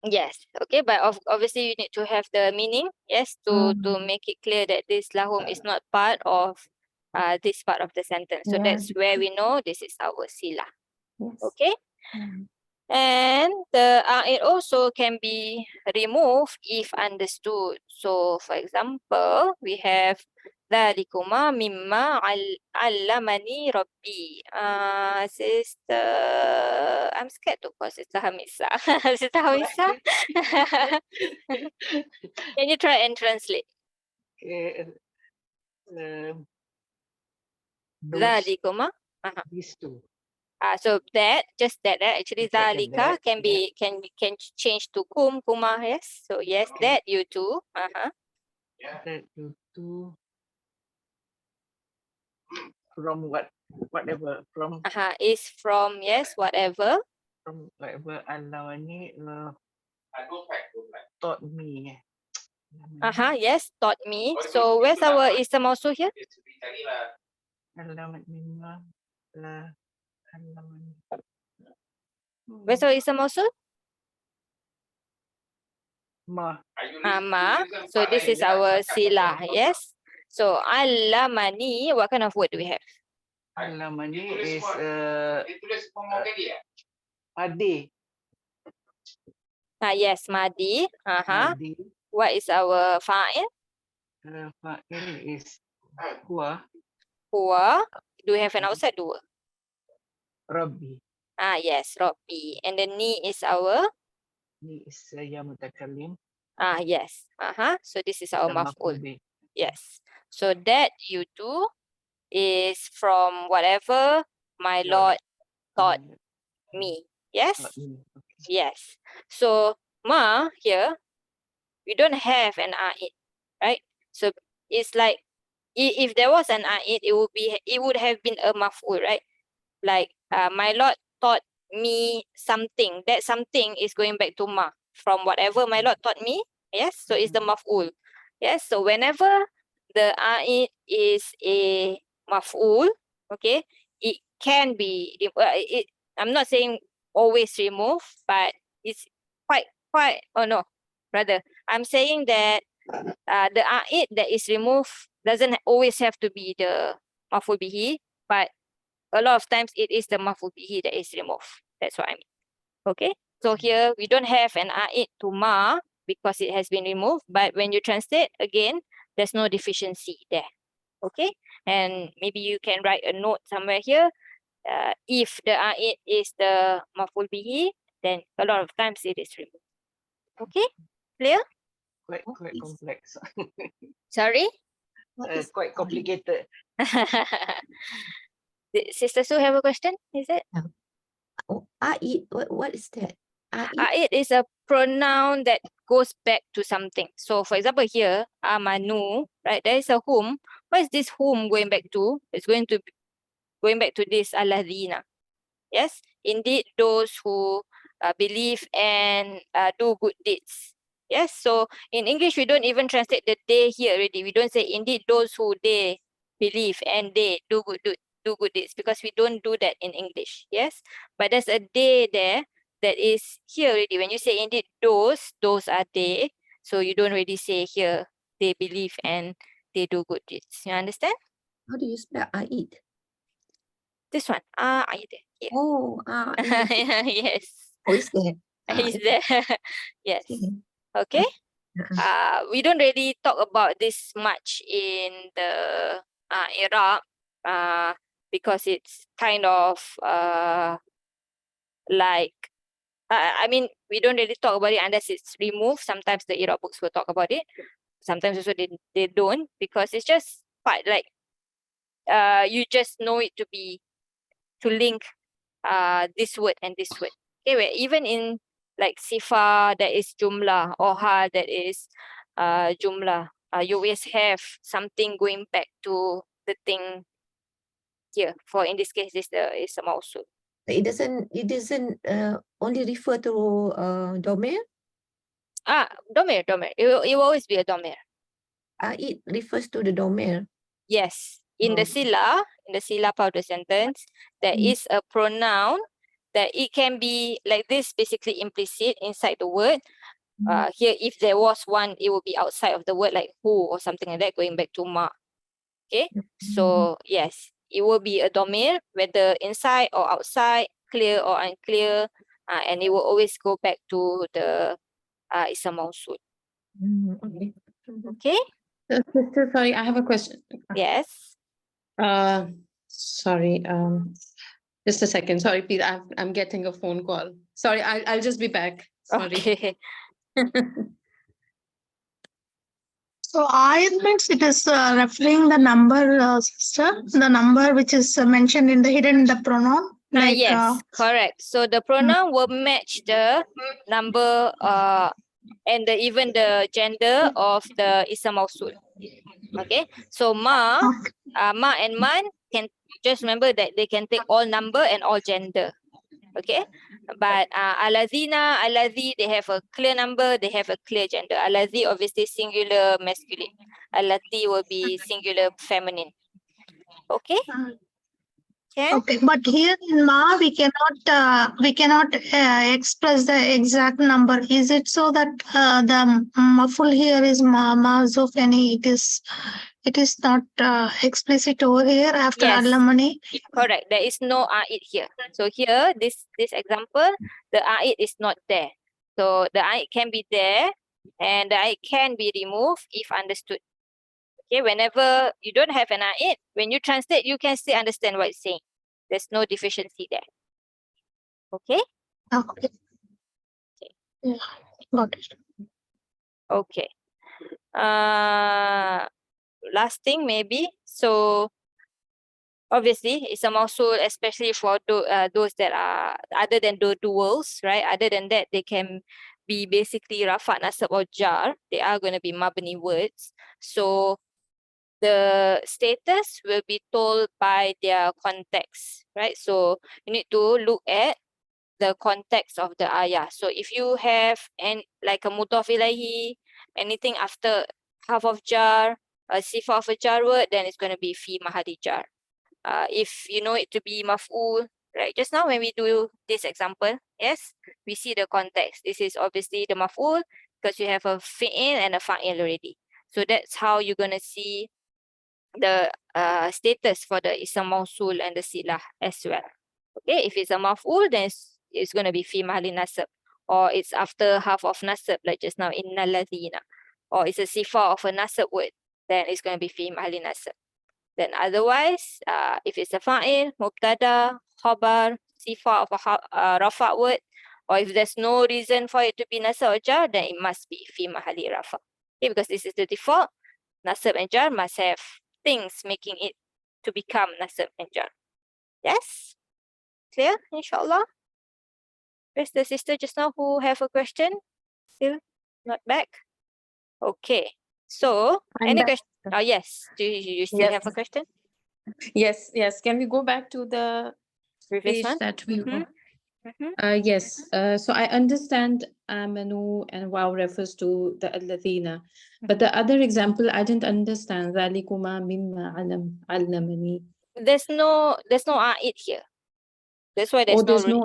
[SPEAKER 1] Yes. Okay, but obviously you need to have the meaning, yes, to make it clear that this lahum is not part of this part of the sentence. So
[SPEAKER 2] Yeah,
[SPEAKER 1] that's where we know this is our sila.
[SPEAKER 2] Yes.
[SPEAKER 1] Okay. And it also can be removed if understood. So, for example, we have ذَلِكُمَا مِمَّا عَلَّمَنِي رَبِّي. Sister, I'm scared to call Sister Hamisa. Sister Hamisa, can you try and translate?
[SPEAKER 3] Okay. Those,
[SPEAKER 1] ذَلِكُمَا.
[SPEAKER 3] these two.
[SPEAKER 1] So that, just that, actually
[SPEAKER 3] The second
[SPEAKER 1] dhalika
[SPEAKER 3] that,
[SPEAKER 1] can be can change to kuma, yes. So yes, that you too.
[SPEAKER 3] That you two from whatever
[SPEAKER 1] Is from, yes, whatever.
[SPEAKER 3] from whatever Allah ni taught me.
[SPEAKER 1] Yes, taught me. So where's our ism also here?
[SPEAKER 3] Allah mimma la Allah.
[SPEAKER 1] Where's our ism also?
[SPEAKER 3] Ma.
[SPEAKER 1] Ma. So this is our sila, yes. So allamani, what kind of word do we have?
[SPEAKER 3] Allah mani is adi.
[SPEAKER 1] Yes, madi.
[SPEAKER 3] Adi.
[SPEAKER 1] What is our fa'il?
[SPEAKER 3] Fa'il is huwa
[SPEAKER 1] Huwa. Do we have an outside dua?
[SPEAKER 3] Rabbi.
[SPEAKER 1] Yes, Rabbi. And the ni is our
[SPEAKER 3] Ni is ya mutakallim.
[SPEAKER 1] yes. So this is our maf'ul.
[SPEAKER 3] Bih.
[SPEAKER 1] Yes. So that you do is from whatever my Lord taught me. Yes?
[SPEAKER 3] Taught me. Okay.
[SPEAKER 1] Yes. So ma here, we don't have an a'id, right? So it's like if there was an a'id, it would have been a maf'ul, right? Like my Lord taught me something. That something is going back to ma from whatever my Lord taught me. Yes, so it's the maf'ul. Yes, so whenever the a'id is a maf'ul, okay, it can be I'm not saying always remove, but it's quite oh no, rather I'm saying that the a'id that is removed doesn't always have to be the maf'ul bihi, but a lot of times it is the maf'ul bihi that is removed. That's what I mean. Okay. So here we don't have an a'id to ma because it has been removed. But when you translate again, there's no deficiency there. Okay. And maybe you can write a note somewhere here. If the a'id is the maf'ul bihi, then a lot of times it is removed. Okay. Clear?
[SPEAKER 3] Quite complex.
[SPEAKER 1] Sorry.
[SPEAKER 3] Quite complicated.
[SPEAKER 1] Sister Sue have a question? Is it?
[SPEAKER 7] A'id, what is that?
[SPEAKER 1] It is a pronoun that goes back to something. So for example here, amanu, right? There is a whom. What is this whom going back to? It's going back to this alladhina. Yes, indeed those who believe and do good deeds. Yes, so in English we don't even translate the they here already. We don't say indeed those who they believe and they do good deeds because we don't do that in English. Yes, but there's a they there that is here already. When you say indeed those are they. So you don't really say here they believe and they do good deeds. You understand?
[SPEAKER 7] How do you spell A'id?
[SPEAKER 1] This one. Here.
[SPEAKER 7] Oh, A'id.
[SPEAKER 1] Yes.
[SPEAKER 7] Oh, is there?
[SPEAKER 1] Is there? Yes.
[SPEAKER 7] Okay.
[SPEAKER 1] Okay. We don't really talk about this much in the Iraab because it's kind of like I mean we don't really talk about it unless it's removed. Sometimes the Iraab books will talk about it. Sometimes also they don't because it's just part like you just know it to link this word and this word. Okay, where even in like sifa that is jumlah or hal that is jumlah, you always have something going back to the thing here. For in this case, this is a mawsool.
[SPEAKER 7] It doesn't only refer to domain.
[SPEAKER 1] Domir. It will always be a domir.
[SPEAKER 7] It refers to the domain.
[SPEAKER 1] Yes. In the sila part of the sentence, there is a pronoun that it can be like this, basically implicit inside the word. Here, if there was one, it will be outside of the word, like who or something like that, going back to ma. Okay, so yes, it will be a domir, whether inside or outside, clear or unclear, and it will always go back to the Ism Mawsool.
[SPEAKER 7] Okay.
[SPEAKER 1] Okay.
[SPEAKER 5] Sister, sorry, I have a question.
[SPEAKER 1] Yes.
[SPEAKER 5] Sorry. Just a second. Sorry, please. I'm getting a phone call. Sorry, I'll just be back. Sorry.
[SPEAKER 1] Okay.
[SPEAKER 6] So ayat means it is referring the number, sister, the number which is mentioned in the hidden in the pronoun. Like,
[SPEAKER 1] Yes, correct. So the pronoun will match the number and even the gender of the Ism Mawsool. Okay, so ma and man can just remember that they can take all number and all gender. Okay, but alazina, alazi, they have a clear number, they have a clear gender. Alazi obviously singular masculine. Alati will be singular feminine. Okay. Can?
[SPEAKER 6] okay, but here in ma we cannot express the exact number. Is it so that the maful here is ma'zuf and it is not explicit over here after
[SPEAKER 1] Yes.
[SPEAKER 6] alamani?
[SPEAKER 1] Correct. There is no a'id here. So here, this example, the a'id is not there. So the a'id can be there and the a'id can be removed if understood. Okay, whenever you don't have an a'id, when you translate, you can still understand what it's saying. There's no deficiency there. Okay?
[SPEAKER 6] Okay. Yeah, got it.
[SPEAKER 1] Okay. Last thing maybe. So obviously, it's a mawsool, especially for those that are other than the duals, right? Other than that, they can be basically rafa, nasab, or jar. They are going to be mabni words. So the status will be told by their context, right? So you need to look at the context of the ayah. So if you have like a mudaf ilaihi, anything after half of jar, a sifa of a jar word, then it's going to be fi mahali jar. If you know it to be maf'ul, right? Just now when we do this example, yes, we see the context. This is obviously the maf'ul because you have a fi'il and a fa'il already. So that's how you're going to see the status for the Ism Mawsool and the Silah as well. Okay, if it's a maf'ul, then it's going to be fi mahali nasab, or it's after half of nasab, like just now, innal ladhina, or it's a sifa of a nasab word, then it's going to be fi mahali nasab. Then otherwise, if it's a fa'il, mubtada, khabar, sifa of a rafa word, or if there's no reason for it to be nasab or jar, then it must be fi mahali rafa. Okay, because this is the default. Nasab and jar must have things making it to become nasab and jar. Yes? Clear, inshallah? Where's the sister just now who have a question? Still not back? Okay. So,
[SPEAKER 5] I'm
[SPEAKER 1] any
[SPEAKER 5] back.
[SPEAKER 1] question? Oh, yes. Do you still
[SPEAKER 5] Yes.
[SPEAKER 1] have a question?
[SPEAKER 5] Yes. Can we go back to the
[SPEAKER 1] Previous
[SPEAKER 5] page
[SPEAKER 1] one?
[SPEAKER 5] that we
[SPEAKER 1] Mhm.
[SPEAKER 5] yes. So I understand amanu and wow refers to the alladhina. But the other example I didn't understand. Zalikuma mimma allamani.
[SPEAKER 1] There's no a'id here. That's why there's
[SPEAKER 5] There's
[SPEAKER 1] no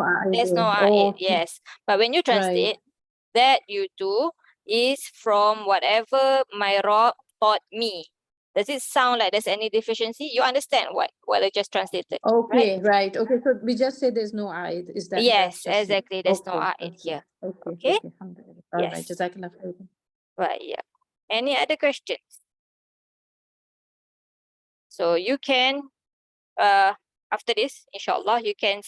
[SPEAKER 5] no
[SPEAKER 1] a'id, yes. But when you translate,
[SPEAKER 5] Right.
[SPEAKER 1] that you do is from whatever my Rob taught me. Does it sound like there's any deficiency? You understand what I just translated, right?
[SPEAKER 5] Right. Okay, so we just say there's no aid. Is that
[SPEAKER 1] Yes,
[SPEAKER 5] that's just it?
[SPEAKER 1] exactly. There's no a'id
[SPEAKER 5] Okay.
[SPEAKER 1] here.
[SPEAKER 5] Okay.
[SPEAKER 1] Okay?
[SPEAKER 5] Alhamdulillah. All right.
[SPEAKER 1] Yes.
[SPEAKER 5] Jazakallah khairan.
[SPEAKER 1] Right, yeah. Any other questions? So you can, after this, inshallah, you can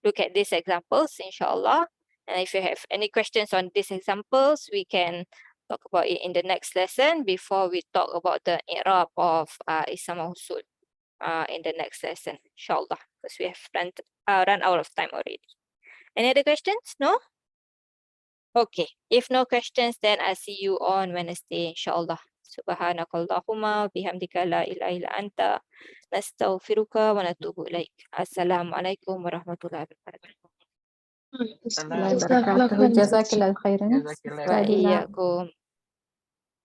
[SPEAKER 1] look at these examples, inshallah. And if you have any questions on these examples, we can talk about it in the next lesson before we talk about the Iraab of Ism Mawsool in the next lesson, inshallah, because we have run out of time already. Any other questions? No? Okay. If no questions, then I'll see you on Wednesday, inshallah. Subhanakallahumma bihamdika la ilaha illa anta nastaghfiruka wa natubu ilaik. Assalamualaikum warahmatullahi wabarakatuh.
[SPEAKER 2] الله يبارك فيك. جزاك الله خيرا
[SPEAKER 3] جزاك الله
[SPEAKER 2] أستاذ إيلام.
[SPEAKER 1] وإياكم.